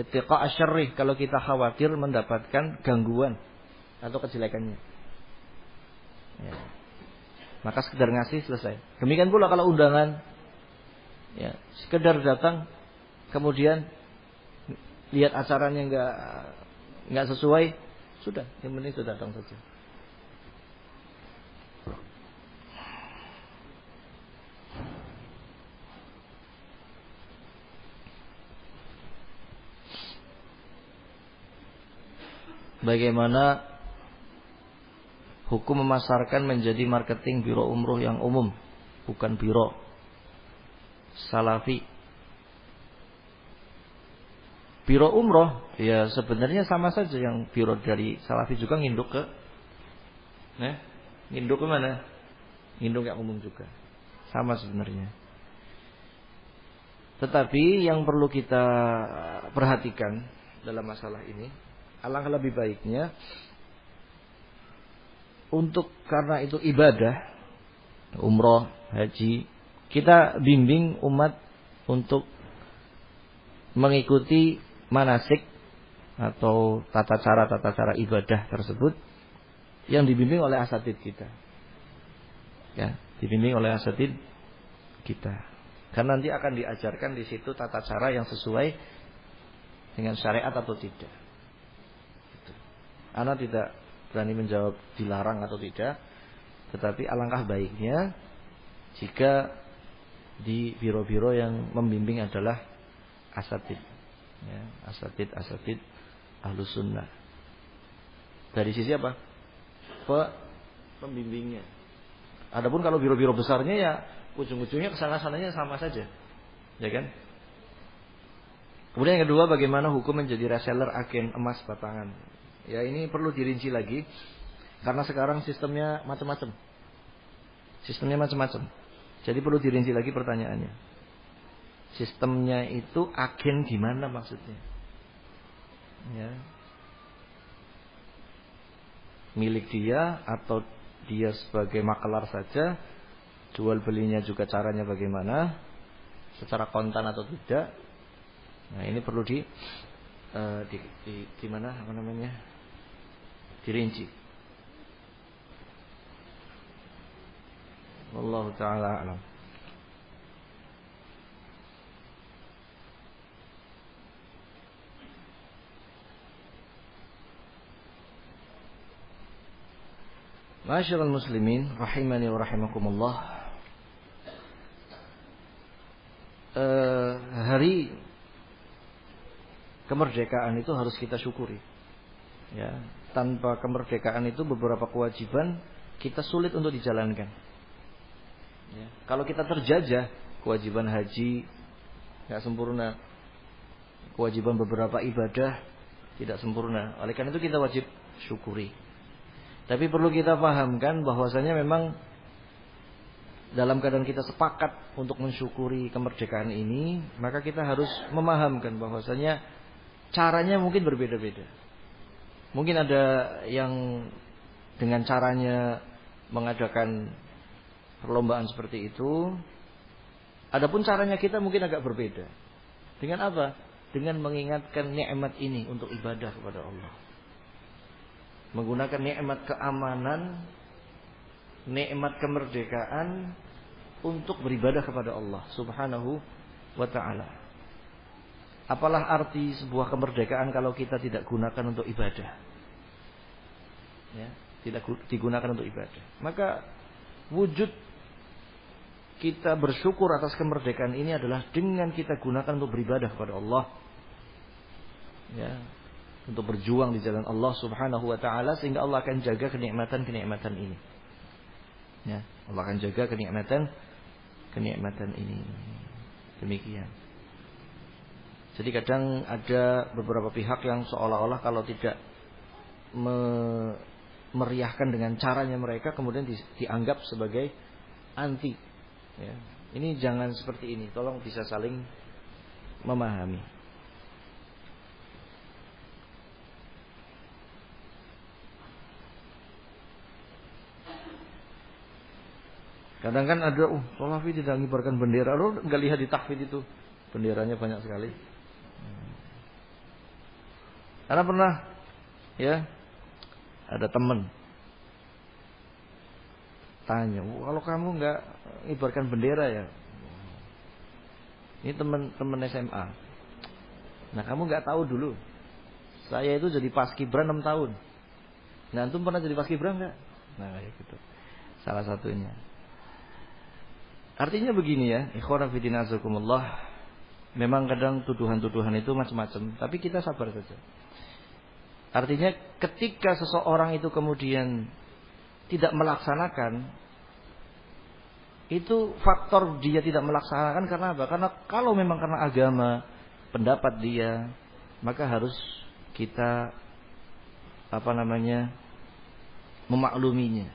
ittiqa asyarrih kalau kita khawatir mendapatkan gangguan atau kejelekannya. Ya. Maka sekedar ngasih selesai. Demikian pula kalau undangan, ya sekedar datang, kemudian lihat acaranya nggak sesuai, sudah, yang penting sudah datang saja. Bagaimana hukum memasarkan menjadi marketing biro umroh yang umum, bukan biro salafi. Biro umroh ya sebenarnya sama saja, yang biro dari salafi juga nginduk ke mana? Nginduk yang umum juga. Sama sebenarnya. Tetapi yang perlu kita perhatikan dalam masalah ini, alangkah lebih baiknya karena itu ibadah, umroh, haji, kita bimbing umat untuk mengikuti manasik atau tata cara ibadah tersebut yang dibimbing oleh asatid kita. Ya, dibimbing oleh asatid kita. Karena nanti akan diajarkan di situ tata cara yang sesuai dengan syariat atau tidak. Ana tidak berani menjawab dilarang atau tidak, tetapi alangkah baiknya jika di biro-biro yang membimbing adalah asatid, ya, asatid ahlus sunnah. Dari sisi apa? Pembimbingnya. Adapun kalau biro-biro besarnya ya ujung-ujungnya kesana-sananya sama saja, ya kan? Kemudian yang kedua, bagaimana hukum menjadi reseller agen emas batangan. Ya, ini perlu dirinci lagi. Karena sekarang sistemnya macam-macam. Jadi perlu dirinci lagi pertanyaannya. Sistemnya itu agen gimana maksudnya? Ya. Milik dia atau dia sebagai makelar saja? Jual belinya juga caranya bagaimana? Secara kontan atau tidak? Nah, ini perlu dirinci. Wallahu taala alam. Ma'asyiral muslimin rahimani wa rahimakumullah. Hari kemerdekaan itu harus kita syukuri. Ya, tanpa kemerdekaan itu beberapa kewajiban kita sulit untuk dijalankan. Ya, kalau kita terjajah, kewajiban haji tidak sempurna, kewajiban beberapa ibadah tidak sempurna. Oleh karena itu kita wajib syukuri. Tapi perlu kita pahamkan bahwasanya memang dalam keadaan kita sepakat untuk mensyukuri kemerdekaan ini, maka kita harus memahamkan bahwasanya caranya mungkin berbeda-beda. Mungkin ada yang dengan caranya mengadakan perlombaan seperti itu. Adapun caranya kita mungkin agak berbeda. Dengan apa? Dengan mengingatkan nikmat ini untuk ibadah kepada Allah. Menggunakan nikmat keamanan, nikmat kemerdekaan untuk beribadah kepada Allah Subhanahu wa ta'ala. Apalah arti sebuah kemerdekaan kalau kita tidak gunakan untuk ibadah? Ya, tidak digunakan untuk ibadah. Maka wujud kita bersyukur atas kemerdekaan ini adalah dengan kita gunakan untuk beribadah kepada Allah. Ya, untuk berjuang di jalan Allah Subhanahu wa taala, sehingga Allah akan jaga kenikmatan-kenikmatan ini. Ya, Allah akan jaga kenikmatan ini. Demikian. Jadi kadang ada beberapa pihak yang seolah-olah kalau tidak meriahkan dengan caranya mereka, kemudian dianggap sebagai anti. Ya. Ini jangan seperti ini. Tolong bisa saling memahami. Kadang kan ada, Salafi tidak mengibarkan bendera. Lo nggak lihat di tahfidz itu, benderanya banyak sekali. Karena pernah, ya, ada teman tanya, kalau kamu nggak mengibarkan bendera ya, ini teman SMA. Nah, kamu nggak tahu dulu, saya itu jadi paskibra 6 tahun. Nah, antum pernah jadi paskibra nggak? Nah, kayak gitu. Salah satunya. Artinya begini ya, ikhwan fillah azakumullah. Memang kadang tuduhan-tuduhan itu macam-macam, tapi kita sabar saja. Artinya ketika seseorang itu kemudian tidak melaksanakan, itu faktor dia tidak melaksanakan karena apa? Karena kalau memang karena agama, pendapat dia, maka harus kita memakluminya.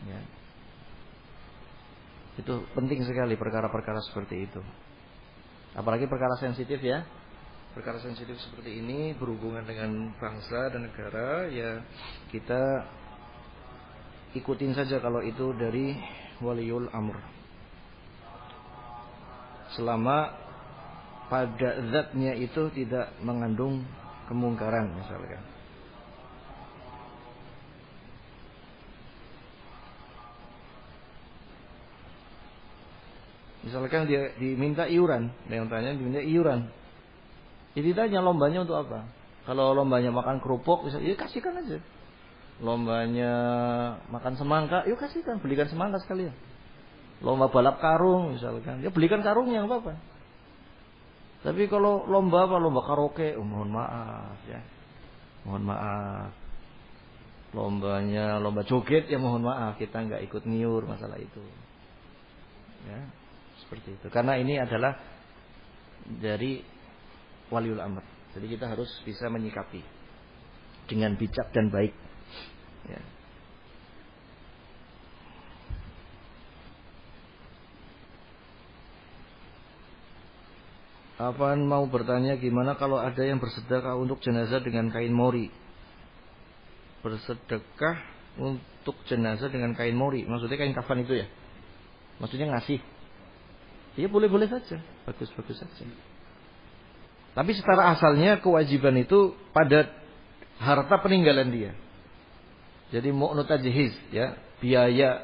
Ya. Itu penting sekali perkara-perkara seperti itu. Apalagi perkara sensitif ya. Perkara sensitif seperti ini berhubungan dengan bangsa dan negara, ya kita ikutin saja kalau itu dari waliul amr. Selama pada zatnya itu tidak mengandung kemungkaran misalkan. Misalkan dia diminta iuran, yang tanya diminta iuran. Jadi tanya lombanya untuk apa? Kalau lombanya makan kerupuk, ya kasihkan aja. Lombanya makan semangka, yuk kasihkan, belikan semangka sekalian. Lomba balap karung misalkan, ya belikan karungnya apa-apa. Tapi kalau lomba karaoke, mohon maaf ya. Mohon maaf. Lomba joget, ya mohon maaf, kita nggak ikut niur masalah itu. Ya. Seperti itu. Karena ini adalah dari waliul amr. Jadi kita harus bisa menyikapi dengan bijak dan baik. Ya. Apaan mau bertanya gimana kalau ada yang bersedekah untuk jenazah dengan kain mori? Bersedekah untuk jenazah dengan kain mori, maksudnya kain kafan itu ya? Maksudnya ngasih? Iya boleh-boleh saja, bagus-bagus saja. Tapi secara asalnya kewajiban itu pada harta peninggalan dia. Jadi mu'nu tajhiz ya, biaya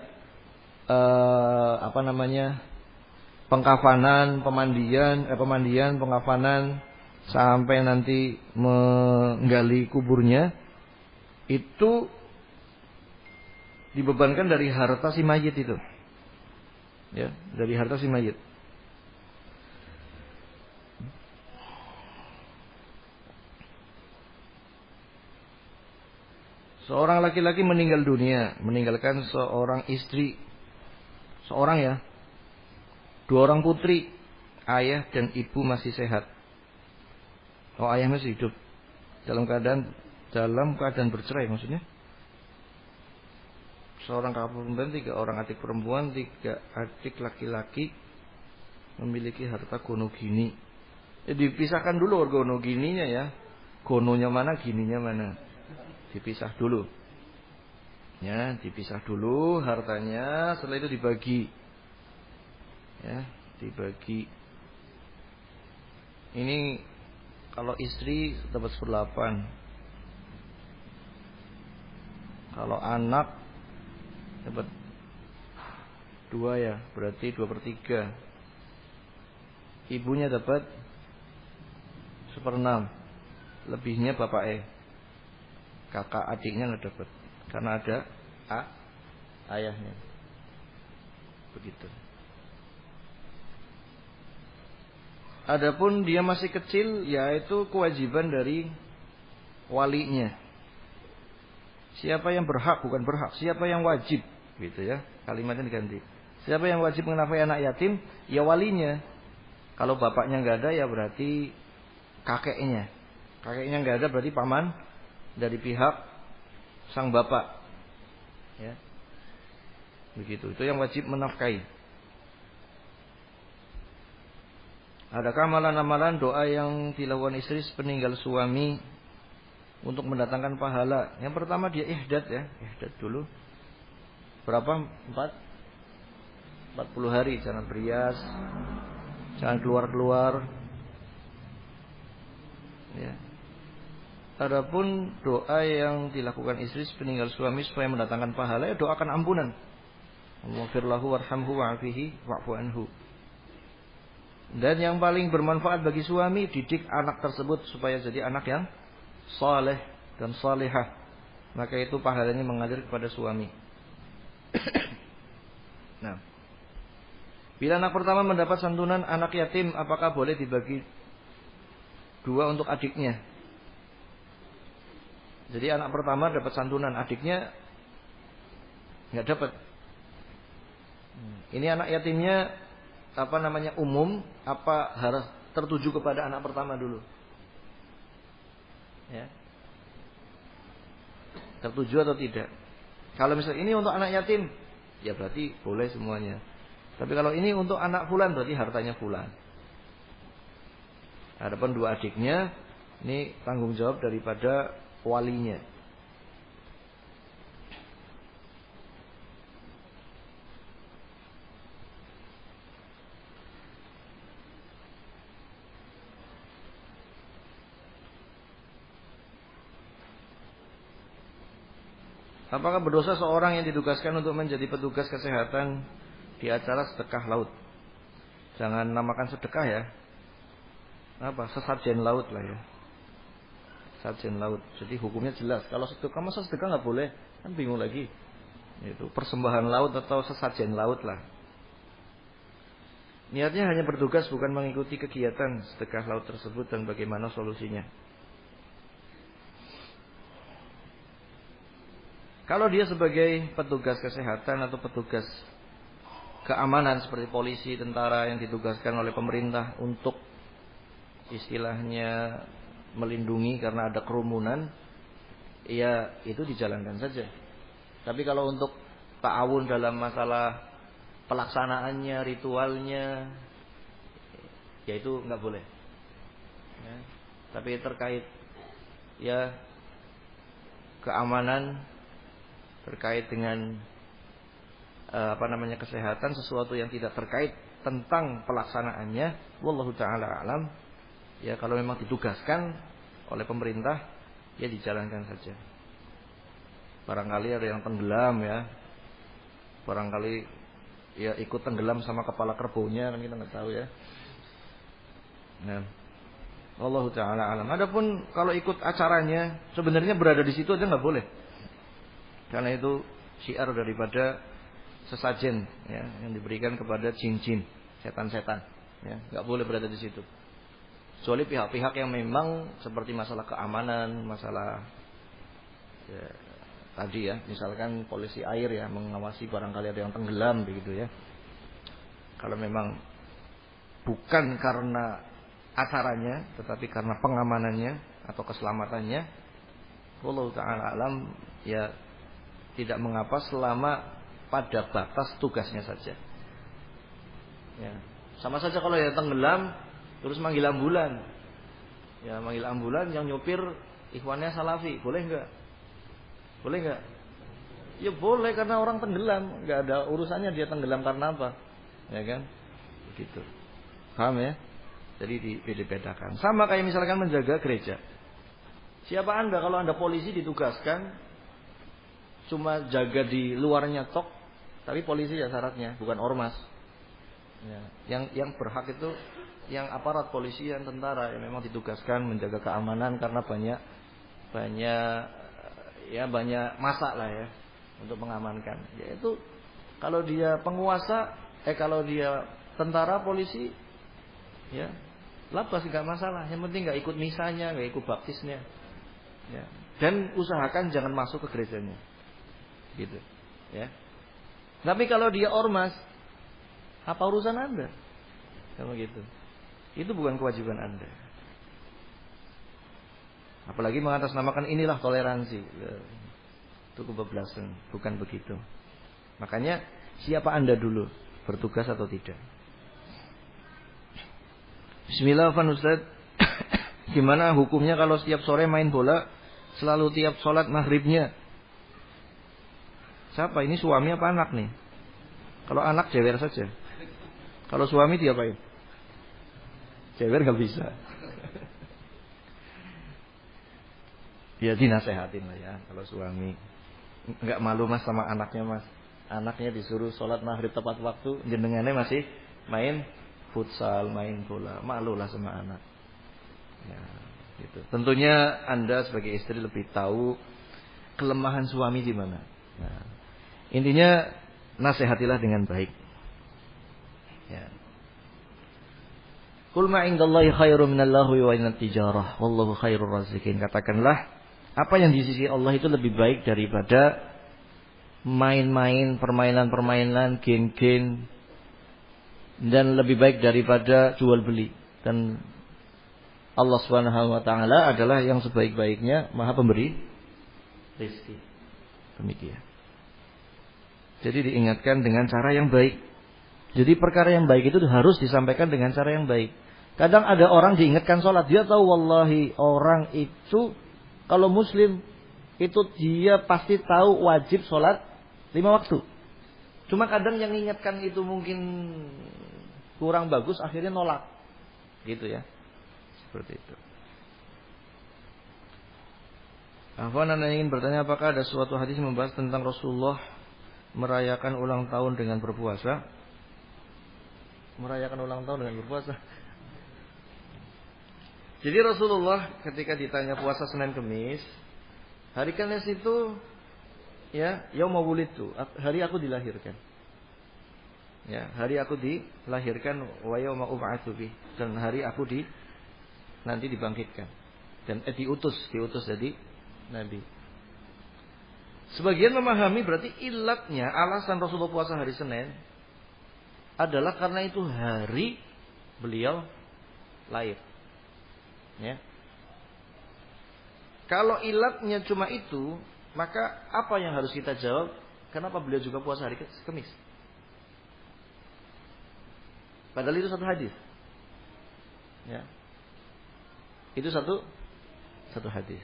pengkafanan, pemandian, pengkafanan sampai nanti menggali kuburnya itu dibebankan dari harta si mayit itu. Ya, dari harta si mayit. Seorang laki-laki meninggal dunia, meninggalkan seorang istri, seorang ya, 2 orang putri, ayah dan ibu masih sehat. Oh, ayah masih hidup. Dalam keadaan bercerai maksudnya. Seorang kakak perempuan, 3 orang adik perempuan, 3 adik laki-laki memiliki harta gono gini. Dipisahkan dulu gono gininya ya. Gononya mana, gininya mana. Dipisah dulu. Ya, dipisah dulu hartanya, setelah itu dibagi. Ya, dibagi. Ini kalau istri dapat 1/8. Kalau anak dapat 2 ya, berarti 2/3. Ibunya dapat 1/6. Lebihnya bapaknya. Kakak adiknya nggak dapat karena ada ayahnya. Begitu. Adapun dia masih kecil, yaitu kewajiban dari walinya. Siapa yang berhak, bukan berhak, siapa yang wajib, gitu ya. Kalimatnya diganti. Siapa yang wajib menafkahi anak yatim? Ya walinya. Kalau bapaknya nggak ada, ya berarti kakeknya. Kakeknya nggak ada, berarti paman dari pihak sang bapak. Ya. Begitu. Itu yang wajib menafkahi. Adakah amalan-amalan doa yang dilakukan istri sepeninggal suami untuk mendatangkan pahala? Yang pertama dia ihdad ya, ihdad dulu. Berapa? 40 hari, jangan berias, jangan keluar-keluar. Ya. Adapun doa yang dilakukan istri sepeninggal suami supaya mendatangkan pahala, ya doakan ampunan. Allahumma warhamhu wa'afihi wa'fu anhu. Dan yang paling bermanfaat bagi suami, didik anak tersebut supaya jadi anak yang saleh dan salihah. Maka itu pahalanya mengalir kepada suami. Nah, bila anak pertama mendapat santunan anak yatim, apakah boleh dibagi 2 untuk adiknya? Jadi anak pertama dapat santunan, adiknya nggak dapat. Ini anak yatimnya umum, apa harus tertuju kepada anak pertama dulu? Ya. Tertuju atau tidak? Kalau misalnya ini untuk anak yatim, ya berarti boleh semuanya. Tapi kalau ini untuk anak fulan, berarti hartanya fulan. Adapun 2 adiknya, ini tanggung jawab daripada walinya. Apakah berdosa seorang yang ditugaskan untuk menjadi petugas kesehatan di acara sedekah laut? Jangan namakan sedekah ya. Apa? Sesajen laut lah ya. Sesajen laut. Jadi hukumnya jelas. Kalau sedekah, masa sedekah nggak boleh? Kan bingung lagi. Itu persembahan laut atau sesajen laut lah. Niatnya hanya bertugas, bukan mengikuti kegiatan sedekah laut tersebut dan bagaimana solusinya. Kalau dia sebagai petugas kesehatan atau petugas keamanan seperti polisi, tentara yang ditugaskan oleh pemerintah untuk istilahnya melindungi karena ada kerumunan, ya itu dijalankan saja. Tapi kalau untuk ta'awun dalam masalah pelaksanaannya, ritualnya, ya itu nggak boleh. Ya. Tapi terkait ya keamanan, terkait dengan kesehatan, sesuatu yang tidak terkait tentang pelaksanaannya, wallahu taala alam, ya kalau memang ditugaskan oleh pemerintah, ya dijalankan saja. Barangkali ada yang tenggelam ya, barangkali ya ikut tenggelam sama kepala kerbaunya, kan kita nggak tahu ya. Nah, wallahu taala alam. Adapun kalau ikut acaranya, sebenarnya berada di situ aja nggak boleh, karena itu syiar daripada sesajen ya, yang diberikan kepada jin-jin, setan-setan ya, nggak boleh berada di situ. Kecuali pihak-pihak yang memang seperti masalah keamanan, masalah ya, tadi ya, misalkan polisi air ya, mengawasi barangkali ada yang tenggelam begitu ya. Kalau memang bukan karena acaranya, tetapi karena pengamanannya atau keselamatannya, wallahu taala alam, ya tidak mengapa selama pada batas tugasnya saja. Ya. Sama saja kalau ya tenggelam terus manggil ambulan. Ya, manggil ambulan yang nyopir ikhwannya salafi, boleh enggak? Boleh enggak? Ya boleh, karena orang tenggelam, enggak ada urusannya dia tenggelam karena apa. Ya kan? Begitu. Paham ya? Jadi dibeda-bedakan. Sama kayak misalkan menjaga gereja. Siapa Anda kalau Anda polisi ditugaskan cuma jaga di luarnya tok, tapi polisi ya syaratnya, bukan ormas. Ya. Yang berhak itu yang aparat polisi, yang tentara yang memang ditugaskan menjaga keamanan, karena banyak masa lah ya untuk mengamankan. Yaitu kalau dia penguasa, kalau dia tentara, polisi, ya labas nggak masalah. Yang penting nggak ikut misanya, nggak ikut baptisnya. Ya. Dan usahakan jangan masuk ke gerejanya. Gitu. Ya. Tapi kalau dia ormas, apa urusan Anda? Kalau gitu. Itu bukan kewajiban Anda. Apalagi mengatasnamakan inilah toleransi. Itu kebablasan, bukan begitu. Makanya siapa Anda dulu, bertugas atau tidak? Bismillahirrahmanirrahim, Ustaz. Gimana hukumnya kalau setiap sore main bola, selalu tiap sholat maghribnya? Siapa ini, suami apa anak nih? Kalau anak jewer saja. Kalau suami diapain? Jewer nggak bisa. Ya dinasehatin lah ya. Kalau suami nggak malu mas sama anaknya mas. Anaknya disuruh sholat maghrib tepat waktu, jenengannya masih main futsal, main bola. Malu lah sama anak. Ya, gitu. Tentunya Anda sebagai istri lebih tahu kelemahan suami di mana. Nah, intinya nasihatilah dengan baik. Ya. Qul ma indallahi khairum minallahu wa minat tijarah wallahu khairur raziqin. Katakanlah, apa yang di sisi Allah itu lebih baik daripada main-main, permainan-permainan, game-game, dan lebih baik daripada jual beli. Dan Allah Subhanahu wa taala adalah yang sebaik-baiknya Maha Pemberi rezeki. Demikian. Jadi diingatkan dengan cara yang baik. Jadi perkara yang baik itu harus disampaikan dengan cara yang baik. Kadang ada orang diingatkan sholat, dia tahu wallahi orang itu kalau muslim itu dia pasti tahu wajib sholat 5 waktu. Cuma kadang yang ingatkan itu mungkin kurang bagus, akhirnya nolak. Gitu ya. Seperti itu. Afwan, Anda ingin bertanya apakah ada suatu hadis membahas tentang Rasulullah merayakan ulang tahun dengan berpuasa? Merayakan ulang tahun dengan berpuasa. Jadi Rasulullah ketika ditanya puasa Senin Kemis, hari Kamis itu ya yauma wulidtu, hari aku dilahirkan. Ya, hari aku dilahirkan wa yauma ub'atsu bih, dan hari aku nanti dibangkitkan. Dan diutus jadi nabi. Sebagian memahami berarti ilatnya, alasan Rasulullah puasa hari Senin adalah karena itu hari beliau lahir. Ya. Kalau ilatnya cuma itu, maka apa yang harus kita jawab? Kenapa beliau juga puasa hari Kamis? Padahal itu satu hadis. Ya. Itu satu hadis.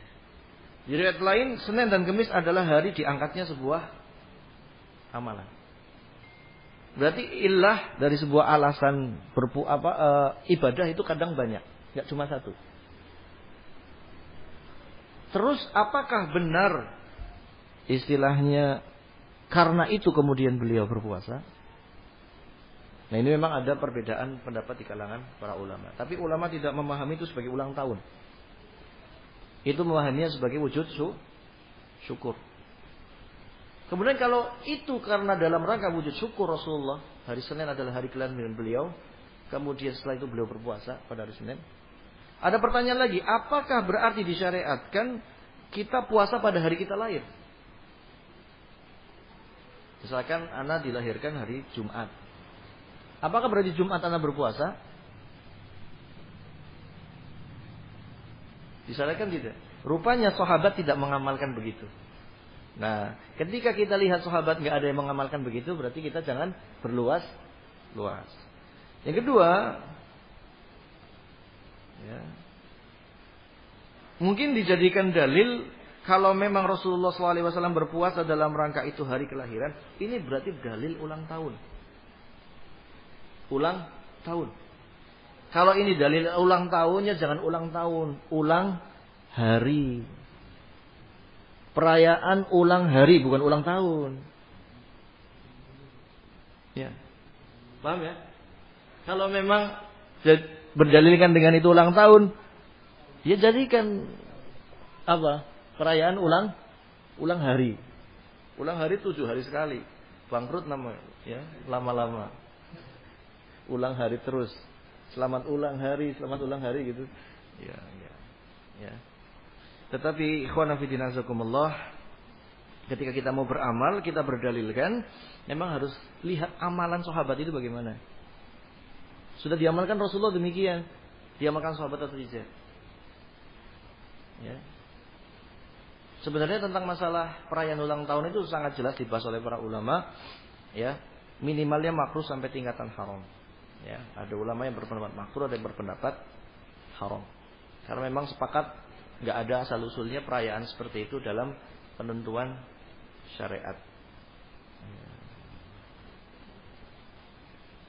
Di riwayat lain, Senin dan Kamis adalah hari diangkatnya sebuah amalan. Berarti ilah dari sebuah alasan ibadah itu kadang banyak, nggak cuma satu. Terus apakah benar istilahnya karena itu kemudian beliau berpuasa? Nah, ini memang ada perbedaan pendapat di kalangan para ulama. Tapi ulama tidak memahami itu sebagai ulang tahun. Itu memahaminya sebagai wujud syukur. Kemudian kalau itu karena dalam rangka wujud syukur Rasulullah, hari Senin adalah hari kelahiran beliau, kemudian setelah itu beliau berpuasa pada hari Senin. Ada pertanyaan lagi, apakah berarti disyariatkan kita puasa pada hari kita lahir? Misalkan anak dilahirkan hari Jumat. Apakah berarti Jumat anak berpuasa? Disyariatkan tidak. Rupanya sahabat tidak mengamalkan begitu. Nah, ketika kita lihat sahabat nggak ada yang mengamalkan begitu, berarti kita jangan berluas. Yang kedua, ya, mungkin dijadikan dalil kalau memang Rasulullah SAW berpuasa dalam rangka itu hari kelahiran, ini berarti dalil ulang tahun. Ulang tahun. Kalau ini dalil ulang tahunnya jangan ulang tahun, ulang hari. Perayaan ulang hari bukan ulang tahun. Ya. Paham ya? Kalau memang berdalilkan dengan itu ulang tahun, ya jadikan apa? Perayaan ulang hari. Ulang hari 7 hari sekali. Bangkrut nama ya, lama-lama. Ulang hari terus. Selamat ulang hari gitu. Ya. Tetapi ikhwan fillah azakumullah, ketika kita mau beramal, kita berdalilkan, memang harus lihat amalan sahabat itu bagaimana. Sudah diamalkan Rasulullah demikian, diamalkan sahabat atau tidak? Ya. Sebenarnya tentang masalah perayaan ulang tahun itu sangat jelas dibahas oleh para ulama, ya. Minimalnya makruh sampai tingkatan haram. Ya, ada ulama yang berpendapat makruh, ada yang berpendapat haram. Karena memang sepakat nggak ada asal usulnya perayaan seperti itu dalam penentuan syariat.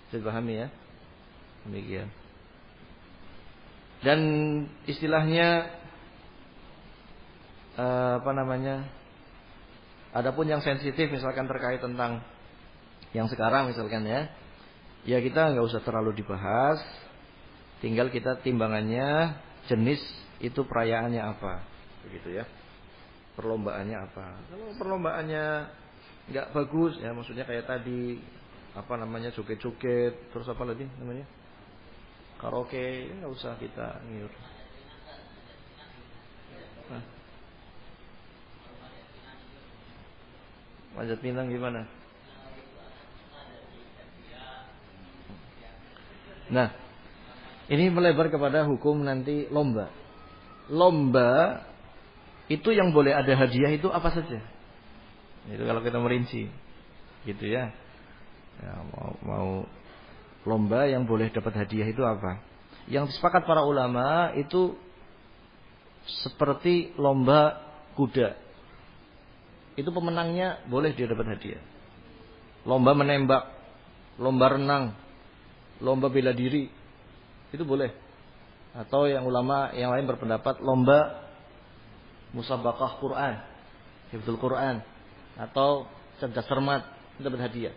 Bisa dipahami ya? Demikian. Dan istilahnya adapun yang sensitif misalkan terkait tentang yang sekarang misalkan ya kita nggak usah terlalu dibahas, tinggal kita timbangannya jenis itu perayaannya apa, begitu ya, perlombaannya apa. Kalau perlombaannya nggak bagus ya, maksudnya kayak tadi joget-joget, terus apa lagi namanya karaoke, ya nggak usah kita ngiur. Manjat pinang gimana? Nah, ini melebar kepada hukum nanti lomba. Lomba itu yang boleh ada hadiah itu apa saja? Itu kalau kita merinci, gitu ya. Mau lomba yang boleh dapat hadiah itu apa? Yang sepakat para ulama itu seperti lomba kuda. Itu pemenangnya boleh dia dapat hadiah. Lomba menembak, lomba renang, lomba bela diri, itu boleh. Atau yang ulama yang lain berpendapat lomba musabaqah Quran, hifdzul Quran, atau cerdas cermat, dapat hadiah.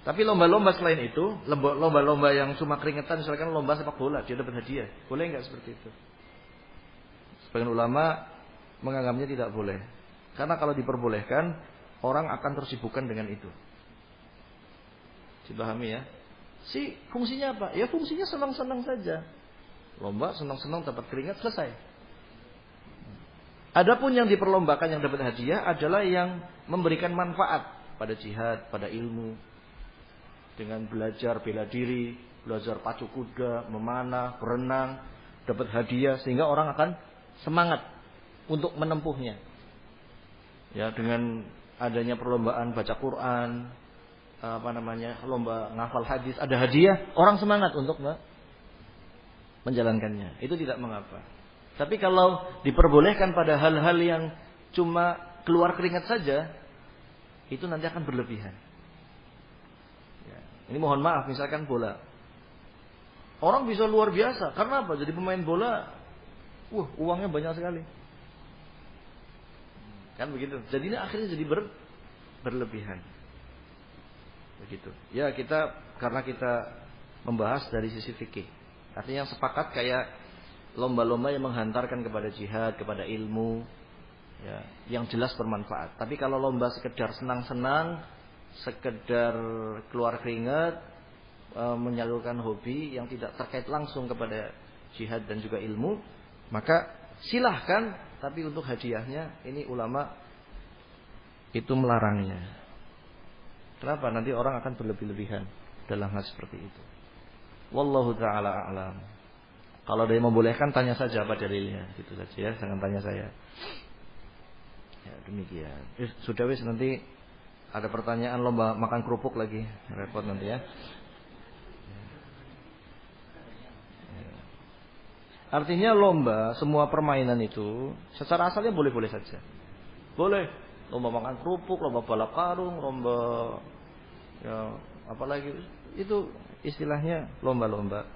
Tapi lomba-lomba selain itu, lomba-lomba yang cuma keringetan, misalkan lomba sepak bola, dia dapat hadiah. Boleh nggak seperti itu? Sebagian ulama menganggapnya tidak boleh. Karena kalau diperbolehkan, orang akan tersibukkan dengan itu. Dipahami ya? Fungsinya apa? Ya fungsinya senang-senang saja. Lomba senang-senang dapat keringat, selesai. Adapun yang diperlombakan yang dapat hadiah adalah yang memberikan manfaat pada jihad, pada ilmu. Dengan belajar bela diri, belajar pacu kuda, memanah, berenang, dapat hadiah sehingga orang akan semangat untuk menempuhnya. Ya, dengan adanya perlombaan baca Quran, lomba ngafal hadis, ada hadiah, orang semangat untuk menjalankannya. Itu tidak mengapa. Tapi kalau diperbolehkan pada hal-hal yang cuma keluar keringat saja, itu nanti akan berlebihan. Ya, ini mohon maaf, misalkan bola. Orang bisa luar biasa. Karena apa? Jadi pemain bola, uangnya banyak sekali. Kan begitu. Jadi ini akhirnya jadi berlebihan. Begitu. Ya, karena kita membahas dari sisi fikih. Artinya yang sepakat kayak lomba-lomba yang menghantarkan kepada jihad, kepada ilmu, ya, yang jelas bermanfaat. Tapi kalau lomba sekedar senang-senang, sekedar keluar keringat, menyalurkan hobi yang tidak terkait langsung kepada jihad dan juga ilmu, maka silahkan, tapi untuk hadiahnya ini ulama itu melarangnya. Kenapa? Nanti orang akan berlebih-lebihan dalam hal seperti itu. Wallahu ta'ala a'lam. Kalau ada yang membolehkan, tanya saja apa dalilnya, gitu saja ya, jangan tanya saya. Ya, demikian. Sudah wis, nanti ada pertanyaan lomba makan kerupuk lagi, repot nanti ya. Artinya lomba, semua permainan itu secara asalnya boleh-boleh saja. Boleh lomba makan kerupuk, lomba balap karung, lomba ya apalagi itu istilahnya lomba-lomba.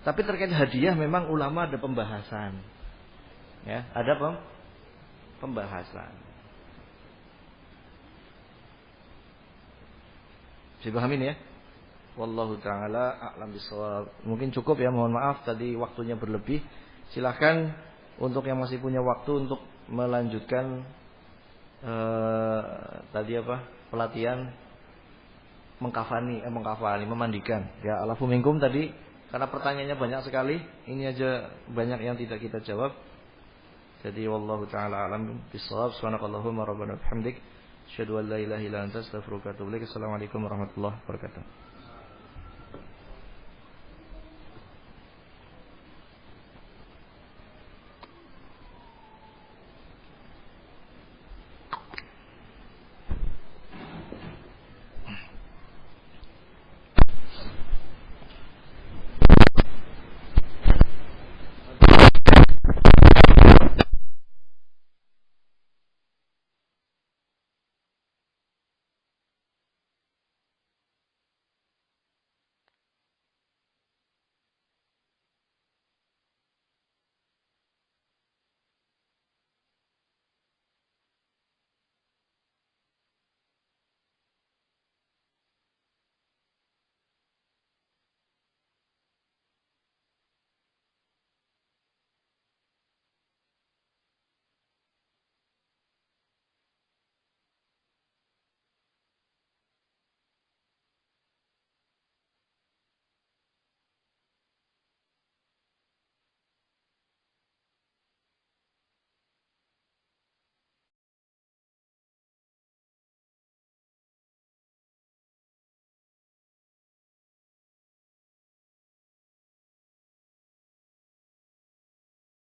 Tapi terkait hadiah memang ulama ada pembahasan. Ya, ada pembahasan. Bisa pahamin ya? Wallahu ta'ala a'lam bishawab. Mungkin cukup ya, mohon maaf tadi waktunya berlebih. Silahkan untuk yang masih punya waktu untuk melanjutkan pelatihan mengkafani, memandikan. Ya, alafu minkum tadi karena pertanyaannya banyak sekali, ini aja banyak yang tidak kita jawab. Jadi wallahu ta'ala a'lam bishawab. Subhanakallahumma rabbana bihamdik, asyhadu an la ilaha illa anta, astaghfiruka wa atubu ilaik. Assalamualaikum warahmatullahi wabarakatuh.